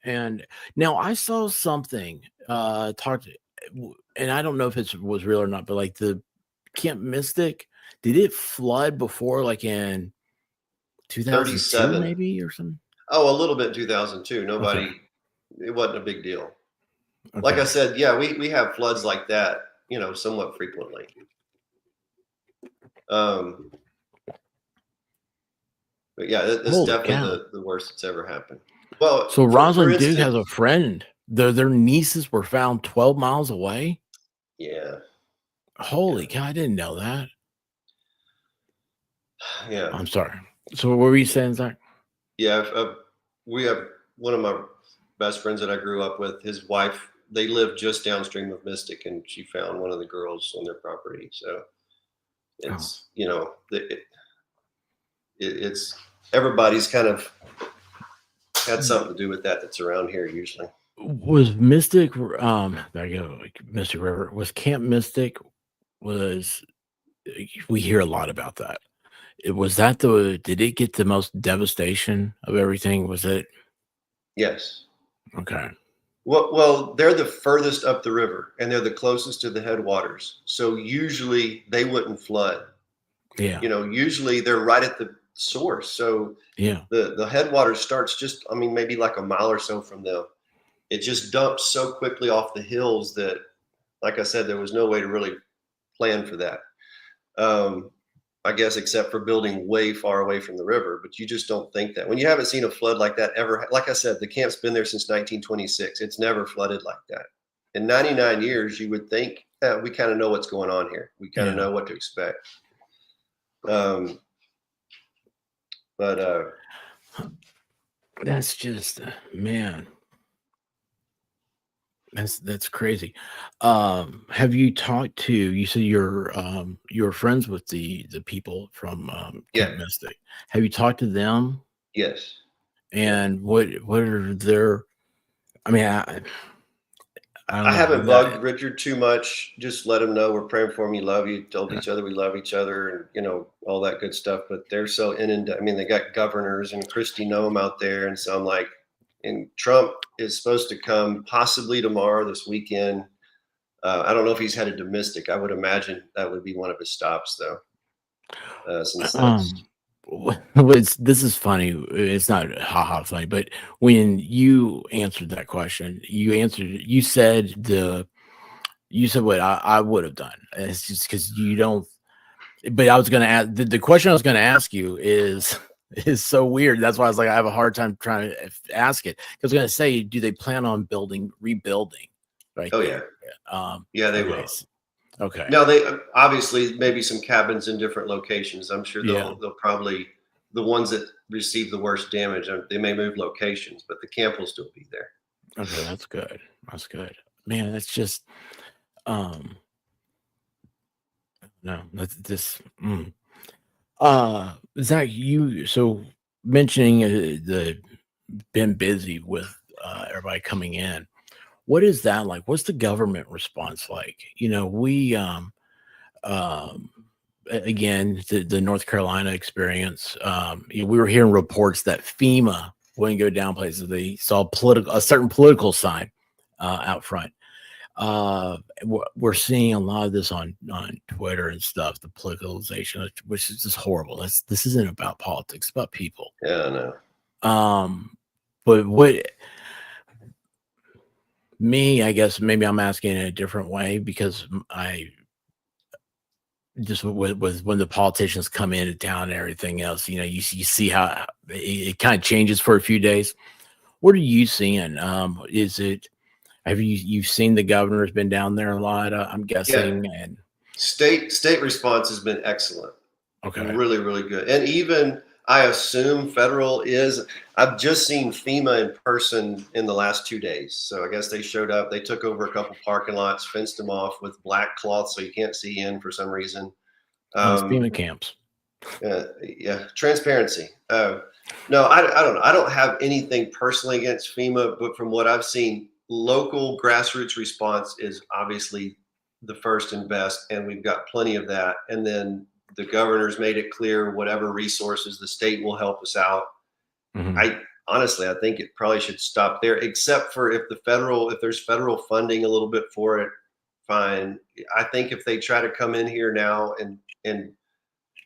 And now I saw something and I don't know if it was real or not, but like the Camp Mystic, did it flood before, like in 2007 maybe or something? Oh, a little bit 2002. It wasn't a big deal. Okay. Like I said, we have floods like that, somewhat frequently. But yeah, that's definitely the worst that's ever happened. Well, so Rosalind Duke has a friend. Their nieces were found 12 miles away. Yeah. Holy cow! I didn't know that. Yeah. I'm sorry. So what were you saying, Zach? Yeah, we have one of my best friends that I grew up with. His wife, they live just downstream of Mystic, and she found one of the girls on their property. So it's it's everybody's kind of had something to do with that. That's around here usually. Was Mystic? There you go. Mystic River was Camp Mystic. We hear a lot about that. Did it get the most devastation of everything? Was it? Yes. Okay. Well, they're the furthest up the river, and they're the closest to the headwaters. So usually they wouldn't flood. Yeah. Usually they're right at the source. So yeah, the headwaters starts just, maybe like a mile or so from them. it just dumped so quickly off the hills that, like I said, there was no way to really plan for that. I guess except for building way far away from the river, but you just don't think that when you haven't seen a flood like that ever. Like I said, the camp's been there since 1926. It's never flooded like that. In 99 years, you would think we kind of know what's going on here. We kind of know what to expect. But that's just man. That's crazy. Have you talked to? You said you're friends with the people from yeah, Camp Mystic. Have you talked to them? yes, And what are their? I mean, I don't I know. haven't bugged Richard too much. Just let him know we're praying for him. You love you. Told each other we love each other, and all that good stuff. But they're so inundated. I mean, they got governors and Christy Noem out there, and so I'm like, and Trump is supposed to come possibly tomorrow, this weekend. I don't know if he's headed to Mystic. I would imagine that would be one of his stops, though. Since this is funny. It's not haha funny, but when you answered that question, you said what I would have done. It's just because you don't. But I was going to ask the question I was going to ask you is so weird. That's why I was like, I have a hard time trying to ask it. Because I was going to say, do they plan on rebuilding? Right. oh there? yeah, they okay. will. Okay. Now they obviously maybe some cabins in different locations. I'm sure Yeah. they'll probably, the ones that receive the worst damage, they may move locations, but the camp will still be there. Okay, that's good. That's good. Man, that's just no, that's this Zach, you so mentioning the been busy with everybody coming in. What is that like? What's the government response like? We again, the North Carolina experience, we were hearing reports that FEMA wouldn't go down places. They saw a certain political sign out front. We're seeing a lot of this on Twitter and stuff, the politicalization, which is just horrible. This isn't about politics, it's about people. Yeah, I know. But I guess maybe I'm asking in a different way because I just with when the politicians come into town and everything else, you see how it kind of changes for a few days. What are you seeing? Have you've seen the governor's been down there a lot? I'm guessing. Yeah. And State response has been excellent. Okay. Really, really good. And even I assume federal is. I've just seen FEMA in person in the last 2 days. So I guess they showed up. They took over a couple parking lots, fenced them off with black cloth so you can't see in for some reason. FEMA camps. Yeah, transparency. No, I don't know. I don't have anything personally against FEMA, but from what I've seen, local grassroots response is obviously the first and best, and we've got plenty of that. And then the governor's made it clear whatever resources the state will help us out. Mm-hmm. I think it probably should stop there, except for if there's federal funding a little bit for it, fine. I think if they try to come in here now and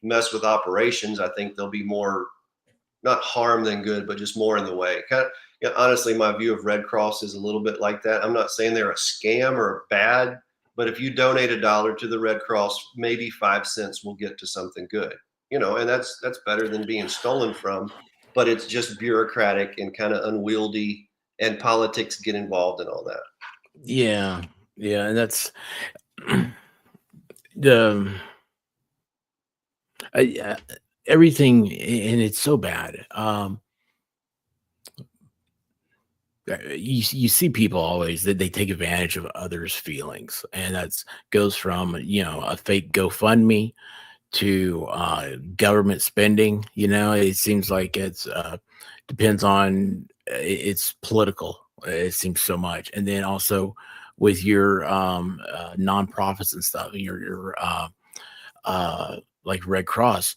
mess with operations, I think there'll be more, not harm than good, but just more in the way. Honestly, my view of Red Cross is a little bit like that. I'm not saying they're a scam or bad, but if you donate $1 to the Red Cross, maybe 5 cents will get to something good, and that's better than being stolen from. But it's just bureaucratic and kind of unwieldy, and politics get involved in all that. Yeah, and that's everything, and it's so bad. You see people always that they take advantage of others' feelings, and that's goes from a fake GoFundMe to government spending. It seems like it's depends on it's political. It seems so much, and then also with your nonprofits and stuff, your like Red Cross.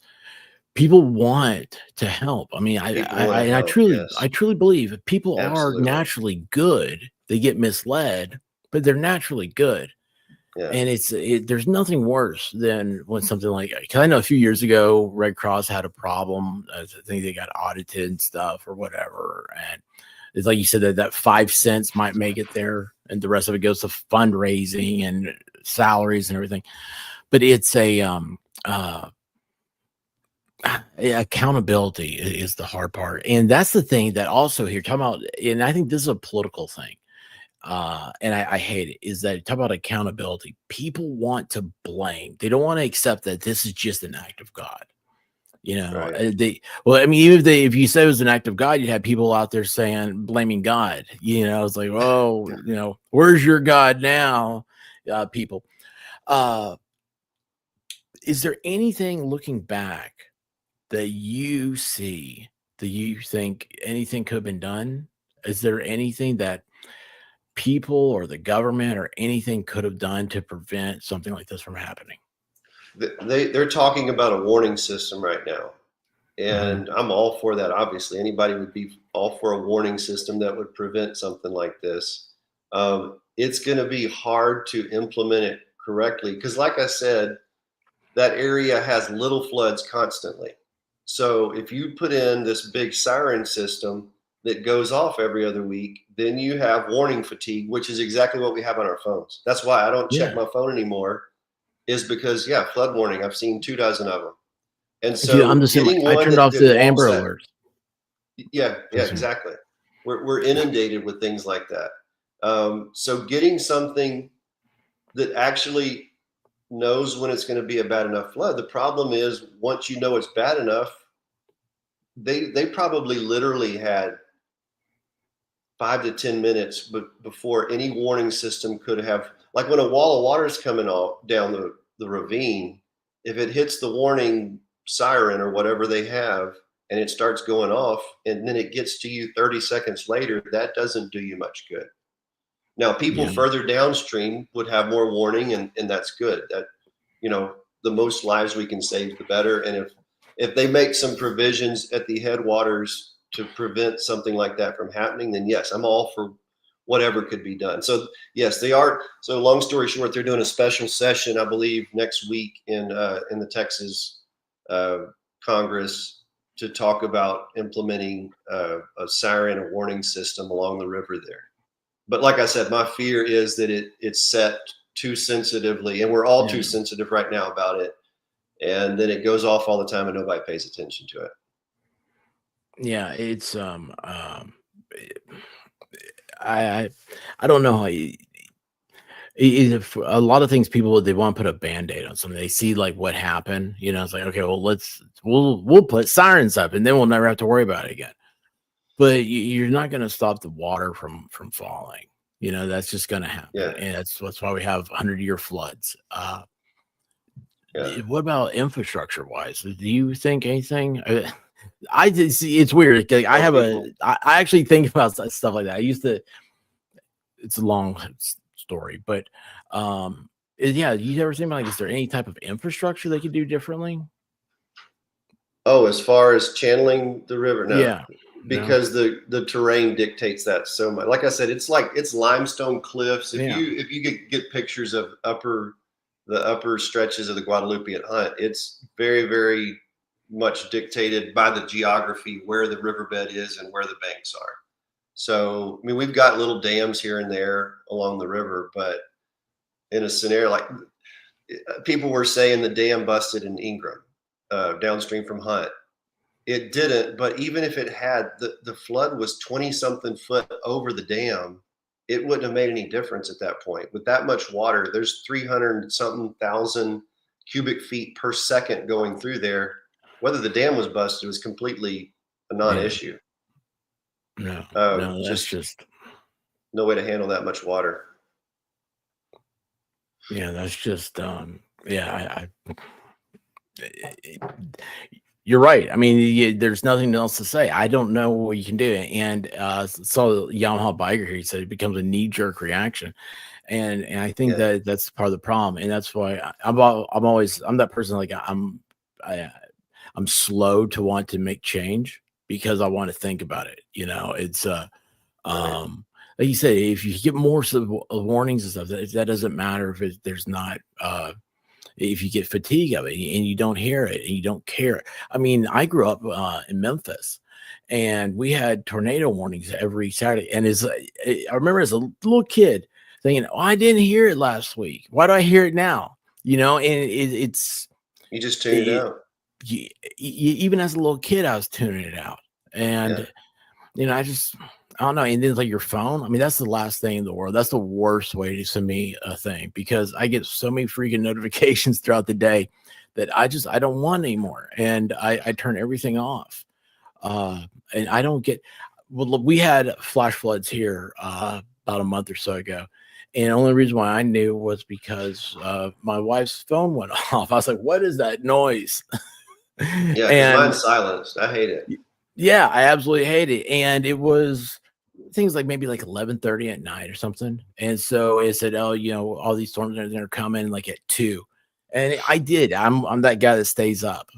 People want to help. I mean, I truly believe if people are naturally good, they get misled, but they're naturally good. Yeah. And there's nothing worse than when something like, because I know a few years ago, Red Cross had a problem. I think they got audited and stuff or whatever. And it's like you said that 5 cents might make it there, and the rest of it goes to fundraising and salaries and everything. But it's accountability is the hard part, and that's the thing that also here talking about. And I think this is a political thing, and I hate it. Is that talk about accountability? People want to blame. They don't want to accept that this is just an act of God. Right. Well, I mean, even if you say it was an act of God, you'd have people out there saying, blaming God. It's like, oh, where's your God now? People. Is there anything looking back that you see that you think anything could have been done? Is there anything that people or the government or anything could have done to prevent something like this from happening? They're talking about a warning system right now. Mhm. And I'm all for that. Obviously, anybody would be all for a warning system that would prevent something like this. It's going to be hard to implement it correctly because, like I said, that area has little floods constantly. So if you put in this big siren system that goes off every other week, then you have warning fatigue, which is exactly what we have on our phones. That's why I don't check Yeah. my phone anymore, is because, yeah, flood warning. I've seen 24 of them. And Dude, I'm so the same way. getting I one turned off that the won't Amber set, Alerts. yeah, exactly. We're inundated with things like that. So getting something that actually knows when it's going to be a bad enough flood. The problem is once you know it's bad enough, they probably literally had 5 to 10 minutes before any warning system could have, like when a wall of water is coming off down the ravine, if it hits the warning siren or whatever they have and it starts going off and then it gets to you 30 seconds later, that doesn't do you much good. Now, people Yeah. further downstream would have more warning, and that's good. That, the most lives we can save, the better. And if they make some provisions at the headwaters to prevent something like that from happening, then yes, I'm all for whatever could be done. So yes, they are. So long story short, they're doing a special session, I believe, next week in the Texas Congress to talk about implementing a siren, a warning system along the river there. But like I said, my fear is that it's set too sensitively, and we're all too sensitive right now about it. And then it goes off all the time, and nobody pays attention to it. Yeah, it's I don't know how a lot of things people they want to put a band-aid on something. They see like what happened, it's like, okay, well, we'll put sirens up and then we'll never have to worry about it again. But you're not going to stop the water from falling. That's just going to happen. Yeah. And that's why we have 100-year floods. Yeah. What about infrastructure wise? Do you think anything? I did see. It's weird. Like, I actually think about stuff like that. It's a long story, but yeah, you ever think about, like, is there any type of infrastructure they could do differently? Oh, as far as channeling the river, no. Yeah. Because the terrain dictates that so much. Like I said, it's limestone cliffs. If you get pictures of the upper stretches of the Guadalupe at Hunt, it's very, very much dictated by the geography, where the riverbed is and where the banks are. So, I mean, we've got little dams here and there along the river, but in a scenario like people were saying the dam busted in Ingram, downstream from Hunt. It didn't, but even if it had, the flood was 20 something foot over the dam, it wouldn't have made any difference at that point. With that much water, there's 300 something thousand cubic feet per second going through there. Whether the dam was busted was completely a non-issue. No, that's just no way to handle that much water. Yeah, that's just yeah. You're right. I mean, there's nothing else to say. I don't know what you can do. And so Yamaha biker here, he said it becomes a knee-jerk reaction, and I think that's part of the problem. And that's why I'm that person. Like I'm slow to want to make change because I want to think about it. It's like you said, if you get more warnings and stuff, that doesn't matter if there's not if you get fatigue of it and you don't hear it and you don't care. I mean, I grew up in Memphis, and we had tornado warnings every Saturday. And I remember as a little kid thinking, "Oh, I didn't hear it last week. Why do I hear it now?" And it's You just tune it it, out. even as a little kid, I was tuning it out, Yeah. and I don't know. And then like your phone, I mean, that's the last thing in the world. That's the worst way to send me a thing because I get so many freaking notifications throughout the day that I don't want anymore. And I turn everything off. And I don't get, well, look, we had flash floods here about a month or so ago. And the only reason why I knew was because my wife's phone went off. I was like, what is that noise? Yeah, because And mine's silenced. I hate it. yeah, I absolutely hate it. And it was things like maybe like 11:30 at night or something. And so it said, "Oh, all these storms and everything are coming like at 2." And I did. I'm that guy that stays up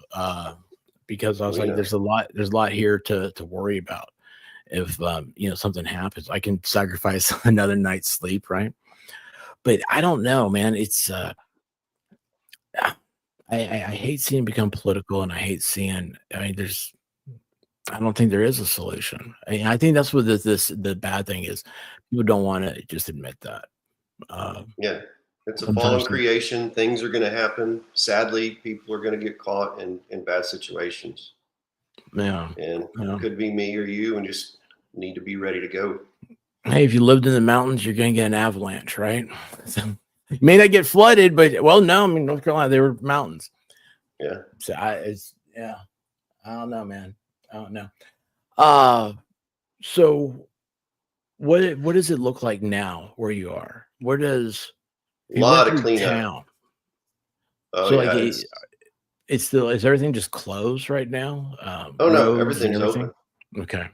because I was We like, know. there's a lot here to worry about. If something happens, I can sacrifice another night's sleep, right? But I don't know, man. It's I hate seeing it become political, and I hate seeing. I mean, I don't think there is a solution. I think that's what the bad thing is. People don't want to just admit that. Uh, Yeah. It's a fallen Sometimes, creation. Things are going to happen. Sadly, people are going to get caught in bad situations. yeah, And yeah. could be me or you, and just need to be ready to go. Hey, if you lived in the mountains, you're going to get an avalanche, right? So you may not get flooded, but well, no, I mean North Carolina, they were mountains. Yeah. So yeah, I don't know, man. I don't know. Uh, so what does it look like now where you are? Where does A if you went lot of through cleanup. town? Oh, So like yeah. It's, it's still is everything just closed right now? oh, no, Roads and everything's everything? open. Okay.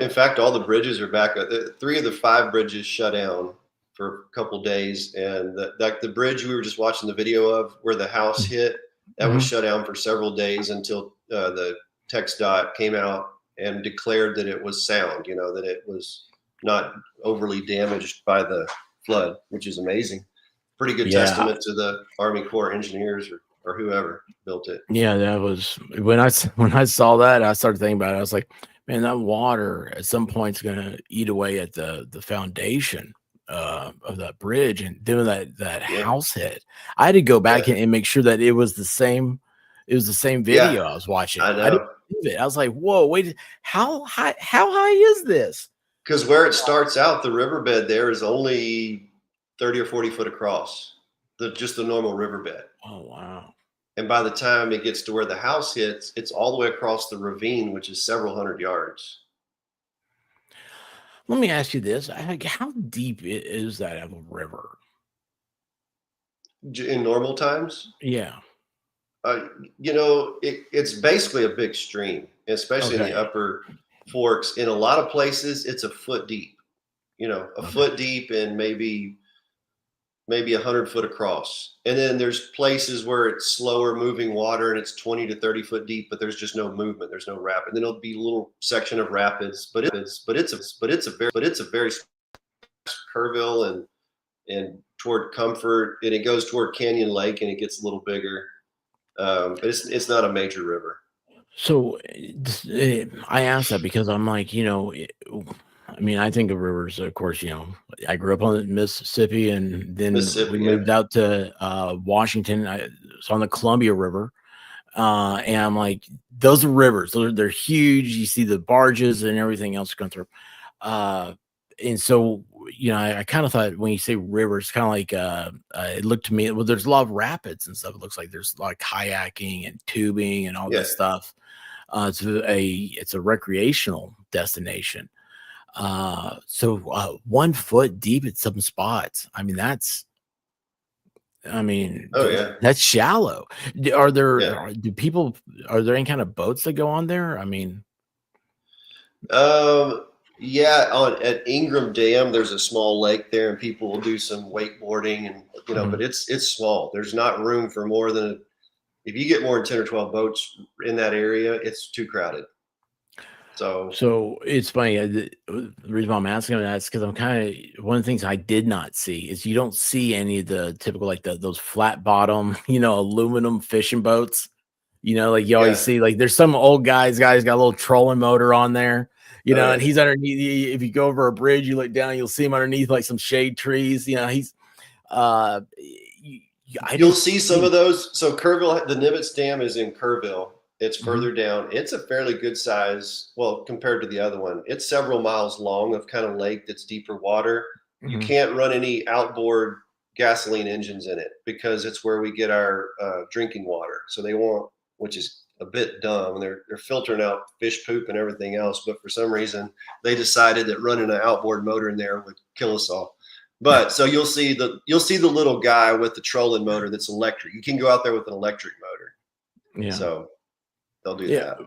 In fact, all the bridges are back. Three of the five bridges shut down for a couple days, and the bridge we were just watching the video of where the house hit, that was Mhm. shut down for several days until the Tex dot came out and declared that it was sound. That it was not overly damaged by the flood, which is amazing. Pretty good Yeah. testament to the Army Corps engineers or whoever built it. Yeah, that was when I saw that, I started thinking about it. I was like, man, that water at some point is gonna eat away at the foundation of that bridge and doing that Yeah, house hit. I had to go back yeah, and make sure that it was the same yeah. video I was watching. I I didn't know. believe it. I was like, whoa, wait, how high is this? Because where it starts out, the riverbed there is only 30 or 40 foot across, just the normal riverbed. Oh wow. And by the time it gets to where the house hits, it's all the way across the ravine, which is several hundred yards. Let me ask you this. How deep is that of a river? In normal times, Yeah. uh, it's basically a big stream, especially in the Okay. upper forks. In a lot of places, it's a foot deep, a Okay. foot deep and maybe 100 foot across. And then there's places where it's slower moving water and it's 20 to 30 foot deep, but there's just no movement. There's no rapid. Then it'll be a little section of rapids, but it's a very Kerrville and toward Comfort, and it goes toward Canyon Lake and it gets a little bigger. But it's not a major river. So I asked that because I'm like, I mean, I think of rivers, of course, I grew up on the Mississippi and then we Mississippi, yeah. moved out to Washington. It's on the Columbia River. And I'm like, those are rivers. They're huge. You see the barges and everything else going through. Uh, and so, I kind of thought when you say rivers, kind of like it looked to me, well, there's a lot of rapids and stuff. It looks like there's a lot of kayaking and tubing and all Yeah. this stuff. It's a recreational destination. So 1 foot deep at some spots. I mean, Oh, yeah. that's shallow. Yeah. Are there any kind of boats that go on there? I mean, Um, yeah, at Ingram Dam, there's a small lake there, and people will do some wakeboarding, and mhm. but it's small. There's not room for more than if you get more than 10 or 12 boats in that area, it's too crowded. So So it's funny. The reason why I'm asking that is because I'm kind of one of the things I did not see is you don't see any of the typical like those flat bottom, aluminum fishing boats. Like you always see, like there's some old guy's got a little trolling motor on there, and he's underneath. If you go over a bridge, you look down, you'll see him underneath like some shade trees. He's you'll see some of those. So Kerrville, the Nimitz Dam is in Kerrville. It's further down. It's a fairly good size. Well, compared to the other one, it's several miles long of kind of lake that's deeper water. You can't run any outboard gasoline engines in it because it's where we get our drinking water. So they won't, which is a bit dumb. They're filtering out fish poop and everything else. But for some reason, they decided that running an outboard motor in there would kill us all. But so you'll see the little guy with the trolling motor that's electric. You can go out there with an electric motor. Yeah. So they'll do that.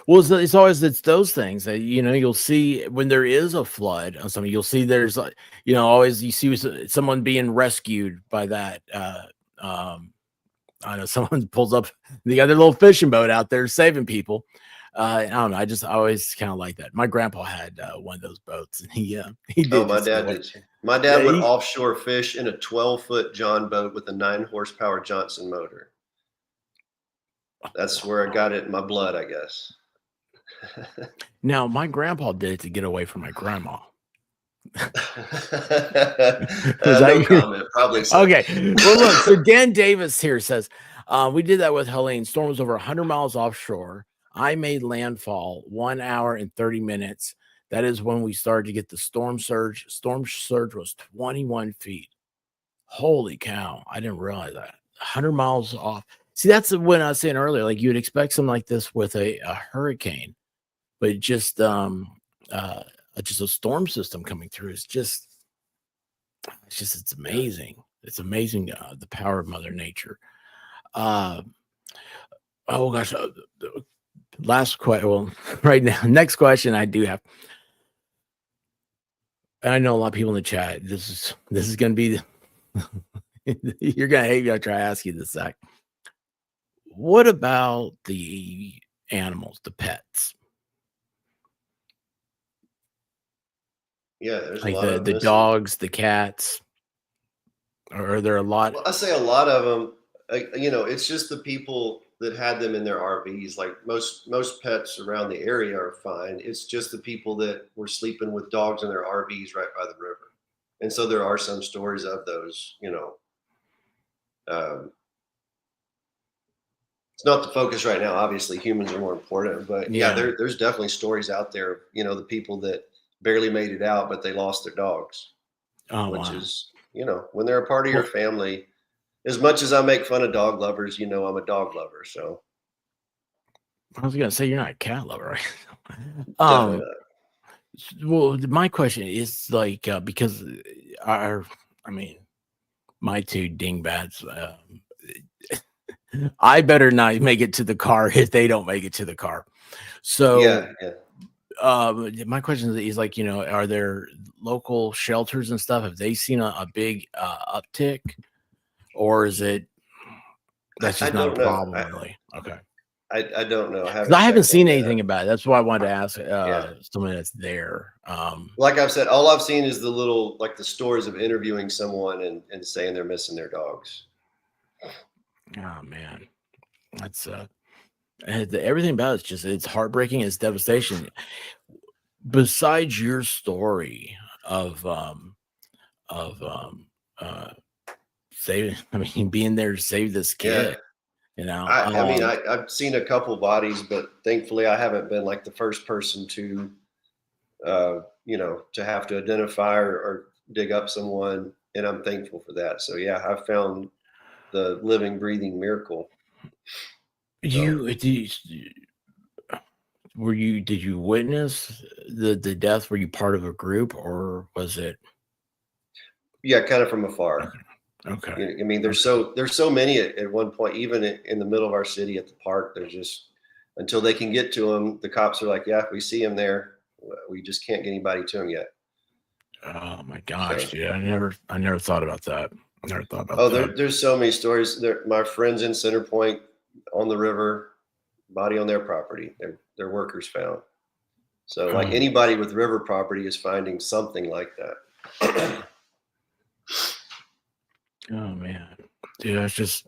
Well, it's those things that you'll see when there is a flood on something. You'll see there's always you see someone being rescued by that. I know someone pulls up the other little fishing boat out there saving people. I don't know. I always kind of like that. My grandpa had one of those boats, and he did. Oh, my dad did. My dad would offshore fish in a 12-foot John boat with a 9-horsepower Johnson motor. That's where I got it in my blood, I guess. Now, my grandpa did it to get away from my grandma. No comment. Probably so. Okay. Well, look. So Dan Davis here says, we did that with Helene. Storm was over 100 miles offshore. I made landfall 1 hour and 30 minutes. That is when we started to get the storm surge. Storm surge was 21 feet. Holy cow. I didn't realize that. 100 miles off. See, that's when I was saying earlier, like you'd expect something like this with a hurricane, but just a storm system coming through is it's amazing. It's amazing the power of Mother Nature. Oh gosh. Last question. Well, right now, next question I do have. And I know a lot of people in the chat. This is going to be. You're going to hate me. I'll try to ask you this, Zach. What about the animals, the pets? Yeah, there's like a lot of the dogs, the cats. Or are there a lot? Well, I say a lot of them. It's just the people that had them in their RVs. Like most pets around the area are fine. It's just the people that were sleeping with dogs in their RVs right by the river. And so there are some stories of those. It's not the focus right now. Obviously, humans are more important, but there's definitely stories out there. The people that barely made it out, but they lost their dogs. Which is, when they're a part of your family. As much as I make fun of dog lovers, I'm a dog lover. So I was gonna say you're not a cat lover, right? Definitely not. Well, my question is like because my two dingbats. I better not make it to the car if they don't make it to the car. So my question is like, are there local shelters and stuff? Have they seen a big uptick, or is it that's just not a problem really? Okay. I don't know. I haven't seen anything about it. That's why I wanted to ask someone that's there. Like I've said, all I've seen is the stories of interviewing someone and saying they're missing their dogs. Oh man, that's everything about it's heartbreaking. It's devastation. Besides your story of saving, being there to save this kid, I've seen a couple bodies, but thankfully I haven't been like the first person to, to have to identify or dig up someone, and I'm thankful for that. So yeah, I found the living, breathing miracle. Did you witness the death? Were you part of a group, or was it? Yeah, kind of from afar. Okay. There's so many at one point, even in the middle of our city at the park. There's just until they can get to them, the cops are like, yeah, if we see him there, we just can't get anybody to him yet. Oh my gosh, dude! I never thought about that. There's so many stories. My friends in Center Point on the river, body on their property. Their workers found. So like anybody with river property is finding something like that. Oh man, dude, that's just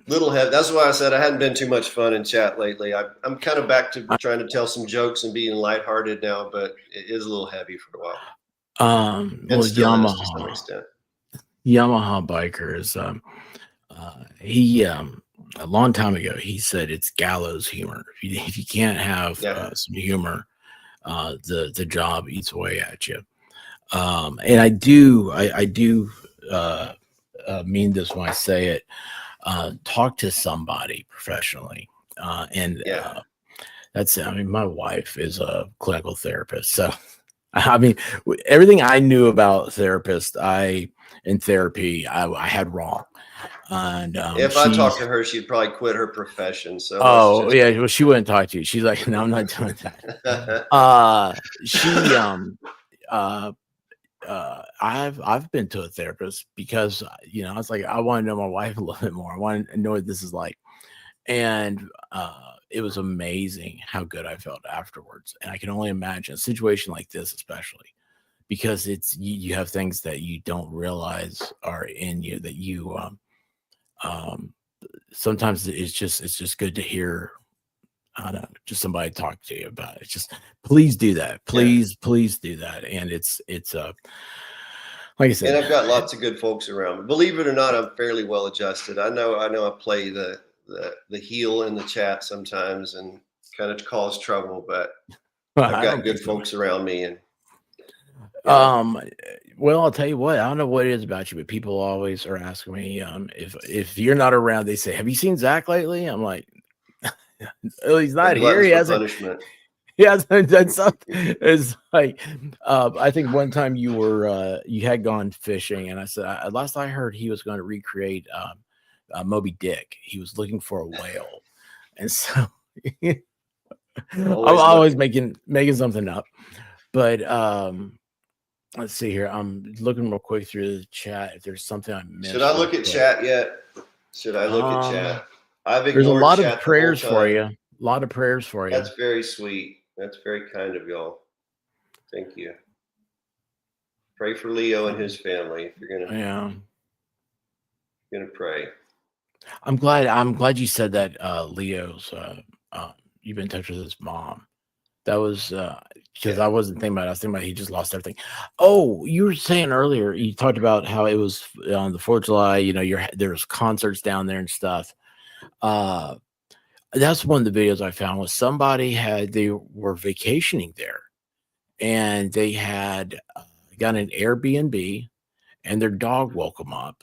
Little heavy. That's why I said I hadn't been too much fun in chat lately. I'm kind of back to trying to tell some jokes and being lighthearted now, but it is a little heavy for a while, and well, still is to some extent. Yamaha bikers. He a long time ago he said it's gallows humor. If you can't have some humor, the job eats away at you. And I do mean this when I say it. Talk to somebody professionally, that's. I mean, my wife is a clinical therapist, so I mean, everything I knew about therapists, in therapy, I had wrong. And if I talked to her, she'd probably quit her profession. So yeah, well, she wouldn't talk to you. She's like, no, I'm not doing that. I've been to a therapist because I was like, I want to know my wife a little bit more. I want to know what this is like, and it was amazing how good I felt afterwards. And I can only imagine a situation like this, especially because you have things that you don't realize are in you that you sometimes it's just good to hear. I don't know, just somebody talk to you about it. Just please do that. Please do that. And it's like I said, and I've got lots of good folks around. Believe it or not, I'm fairly well adjusted. I know I play the heel in the chat sometimes and kind of cause trouble, but I've got good folks around me. And well, I'll tell you what, I don't know what it is about you, but people always are asking me if you're not around, they say, have you seen Zach lately? I'm like, oh, he's not here. He hasn't. Punishment. He hasn't done something. It's like I think one time you had gone fishing, and I said last I heard he was going to recreate Moby Dick. He was looking for a whale, and so I'm always making something up. But let's see here. I'm looking real quick through the chat if there's something I missed. Should I look at chat yet? Should I look at chat? There's a lot of prayers for you. A lot of prayers for you. That's very sweet. That's very kind of y'all. Thank you. Pray for Leo and his family if you're gonna pray. I'm glad you said that. Leo's you've been in touch with his mom. That was because I wasn't thinking about it. I was thinking about he just lost everything. Oh, you were saying earlier, you talked about how it was on the 4th of July, there's concerts down there and stuff. That's one of the videos I found was they were vacationing there, and they had got an Airbnb, and their dog woke them up,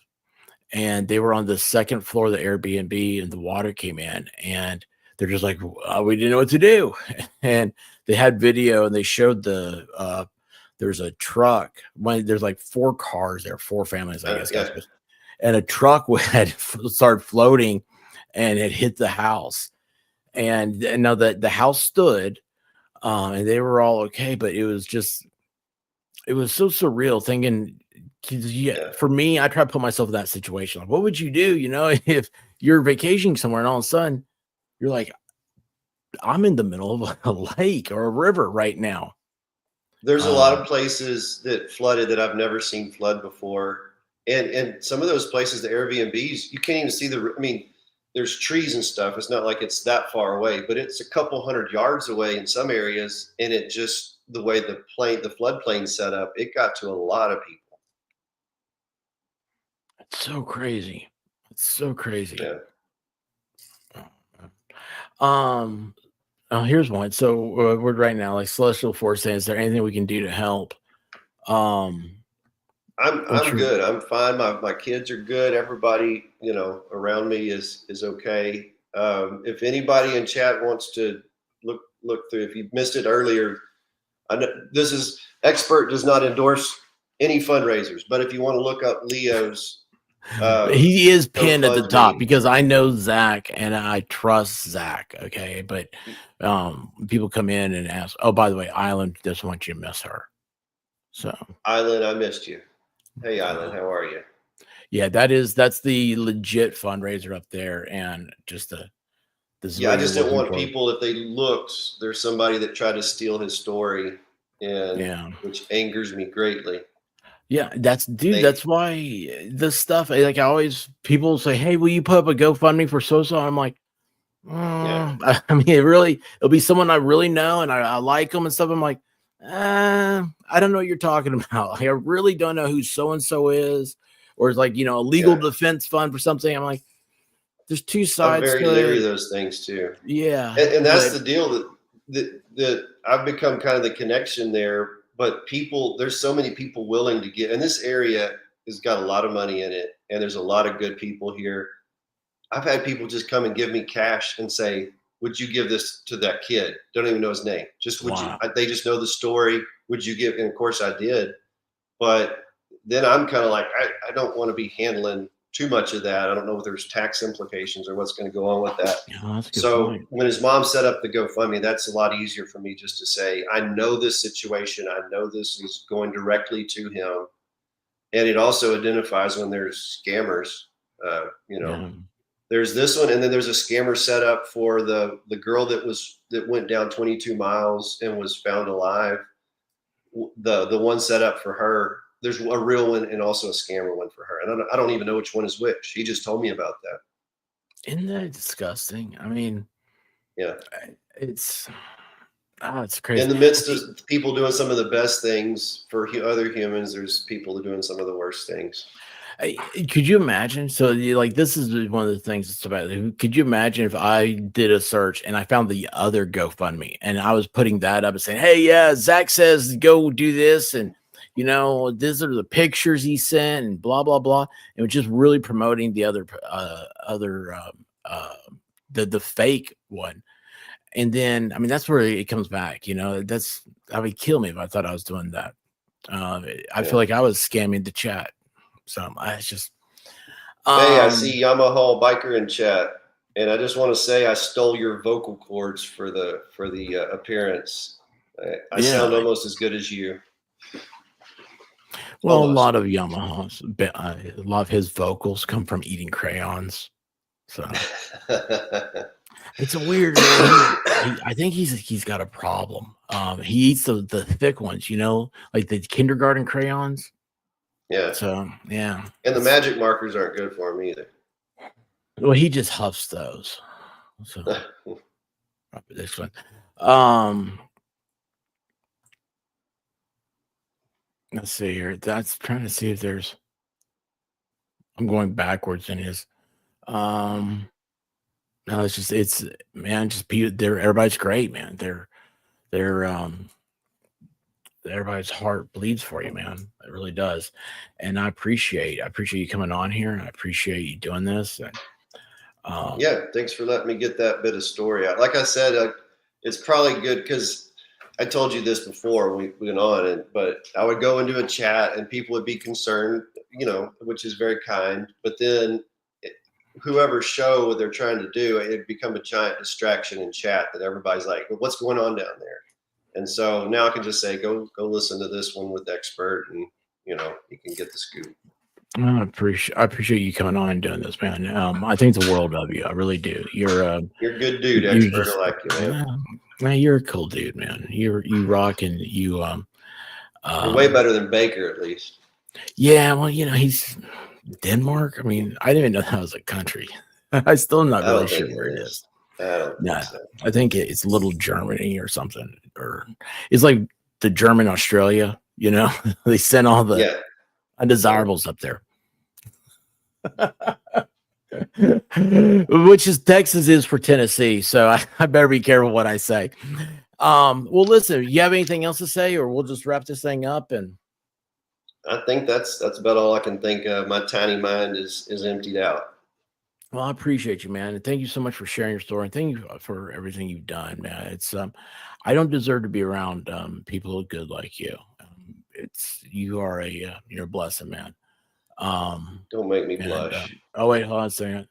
and they were on the 2nd floor of the Airbnb, and the water came in, and they're just like, we didn't know what to do. And they had video, and they showed there's a truck. There's like 4 cars there, 4 families, I guess. Yeah. And a truck had started floating, and it hit the house. And now that the house stood, and they were all okay, but it was so surreal thinking, for me, I try to put myself in that situation. Like, what would you do, if you're vacationing somewhere and all of a sudden you're like, I'm in the middle of a lake or a river right now. There's a lot of places that flooded that I've never seen flood before. And some of those places, the Airbnbs, you can't even see there's trees and stuff. It's not like it's that far away, but it's a couple hundred yards away in some areas. And it just, the way the floodplain set up, it got to a lot of people. It's so crazy. Yeah. Here's one. So we're right now, like Celestial Force saying, is there anything we can do to help? I'm good. I'm fine. My kids are good. Everybody, around me is okay. If anybody in chat wants to look through, if you missed it earlier, I know this is expert does not endorse any fundraisers, but if you want to look up Leo's, he is pinned at the top because I know Zach and I trust Zach. Okay. But people come in and ask, oh, by the way, Island doesn't want you to miss her. So Island, I missed you. Hey, Island, how are you? Yeah, that's the legit fundraiser up there. And just I just didn't want people, if they looked, there's somebody that tried to steal his story, and which angers me greatly. Yeah, that's dude. They That's why this stuff. Like I always, people say, "Hey, will you put up a GoFundMe for so so?" I'm like, yeah, I mean, it'll be someone I really know and I like them and stuff. I'm like, I don't know what you're talking about. Like, I really don't know who so and so is, or it's like a legal yeah. defense fund for something. I'm like, there's two I'm sides very to leery of it. those things too. Yeah, And that's but the deal that I've become kind of the connection there. But people, there's so many people willing to give, and this area has got a lot of money in it, and there's a lot of good people here. I've had people just come and give me cash and say, "Would you give this to that kid? Don't even know his name. Just would you? wow, They just know the story. Would you give?" And of course, I did. But then I'm kind of like, I don't want to be handling too much of that. I don't know if there's tax implications or what's going to go on with that. that's a good So point. when his mom set up the GoFundMe, that's a lot easier for me just to say, I know this situation. I know this is going directly to him. And it also identifies when there's scammers. Uh, you know, Yeah, there's this one, and then there's a scammer set up for the girl that went down 22 miles and was found alive. The one set up for her. There's a real one and also a scammer one for her. And I don't even know which one is which. He just told me about that. isn't that disgusting? I mean, Yeah. it's it's In crazy. the midst of people doing some of the best things for other humans, there's people doing some of the worst things. Could you imagine? So, like, this is one of the things that's about. Could you imagine if I did a search and I found the other GoFundMe and I was putting that up and saying, "Hey, yeah, Zach says go do this, and these are the pictures he sent, and blah blah blah," and was just really promoting the other the fake one. And then, I mean, that's where it comes back. I would kill me if I thought I was doing that. I Yeah. feel like I was scamming the chat. So it's just Hey, I um see Yamaha biker in chat, and I just want to say I stole your vocal cords for the appearance. I sound yeah. almost as good as you, Well, a almost. lot of Yamaha's a lot of his vocals come from eating crayons. So it's a weird man. I think he's got a problem. He eats the thick ones, like the kindergarten crayons. Yeah, So yeah. and the It's magic markers aren't good for him either. well, he just huffs those. So probably this one. Um let's see here. That's trying to see if there's I'm going backwards in his um no, it's man, just be they're everybody's great, man. They're everybody's heart bleeds for you, man. It really does. And I appreciate you coming on here and I appreciate you doing this. And um Yeah, thanks for letting me get that bit of story out. Like I said, it's probably good because I told you this before we went on, but I would go into a chat and people would be concerned, which is very kind. But then it, whoever show they're trying to do, it'd become a giant distraction in chat that everybody's like, well, "What's going on down there?" And so now I can just say, go listen to this one with the expert, and you can get the scoop. I appreciate you coming on and doing this, man. I think the world of you. I really do. You're a good dude, You expert. I just like you, man. man, you're a cool dude, man. You rock and you You're way um better than Baker, at least. yeah, well, he's Denmark. I mean, I didn't even know that was a country. I still am not I really don't sure think it where it is. is. I don't think No, so. I think it's little Germany or something, or it's like the German Australia. They send all the Yeah, yeah. undesirables up there, which is Texas is for Tennessee. So I better be careful what I say. Well, listen, you have anything else to say, or we'll just wrap this thing up and. I think that's about all I can think of. My tiny mind is emptied out. Well, I appreciate you, man, and thank you so much for sharing your story, and thank you for everything you've done, man. I don't deserve to be around people good like you. You're a blessing, man. Don't make me And blush. oh wait, hold on a second.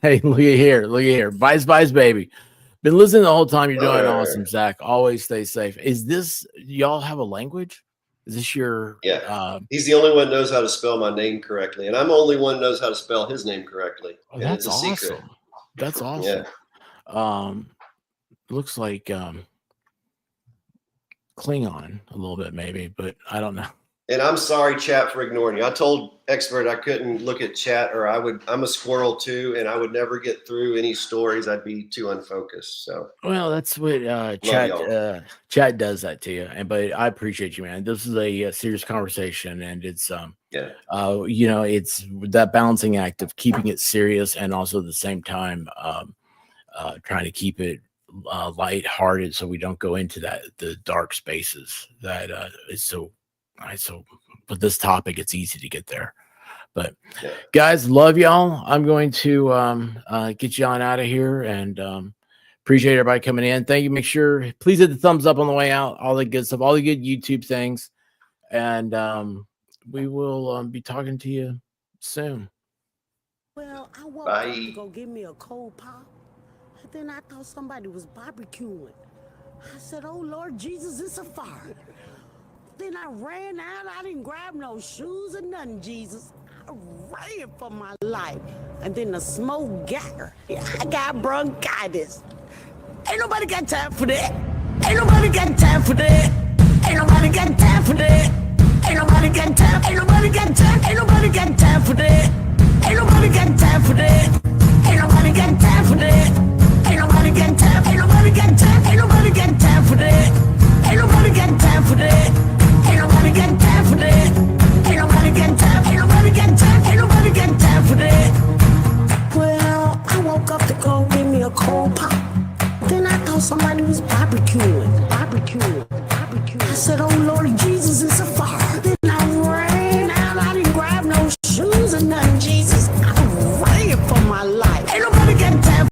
Hey, look at here, vice, baby. Been listening the whole time. You're doing Brother. awesome, Zach. Always stay safe. Is this y'all have a language? Is this your Yeah. He's the only one that knows how to spell my name correctly. And I'm the only one that knows how to spell his name correctly. Oh, And it's that's a secret. awesome. That's Yeah. awesome. Um, looks like Klingon a little bit maybe, but I don't know. And I'm sorry, chat, for ignoring you. I told Expert I couldn't look at chat, or I'm a squirrel too, and I would never get through any stories. I'd be too unfocused. So, Well, that's what y'all. chat does that to you. But I appreciate you, man. This is a serious conversation, and it's Yeah. it's that balancing act of keeping it serious and also at the same time trying to keep it lighthearted so we don't go into the dark spaces that is so with this topic it's easy to get there. But Yeah. guys, love y'all. I'm going to get you on out of here, and appreciate everybody coming in. Thank you. Make sure, please hit the thumbs up on the way out, all the good stuff, all the good YouTube things, and we will be talking to you soon. Well, I woke Bye. up to go get me a cold pop, and then I thought somebody was barbecuing. I said, "Oh Lord Jesus, it's a fire." Then I ran out. I didn't grab no shoes or nothing, Jesus. I ran for my life. And then the smoke got her. I got bronchitis. Ain't nobody got time for that. Ain't nobody got time for that. Ain't nobody got time for that. Ain't nobody got time. Ain't nobody got time. Ain't nobody got time for that. Ain't nobody got time for that. Ain't nobody got time for that. Ain't nobody got time. Ain't nobody got time. Ain't nobody got time for that. Ain't nobody got time for that. Ain't nobody got time for that. Ain't nobody got time. Ain't nobody got time. Ain't nobody got time for that. Well, I woke up to go get me a cold pop. Then I thought somebody was barbecuing. I said, "Oh Lord Jesus."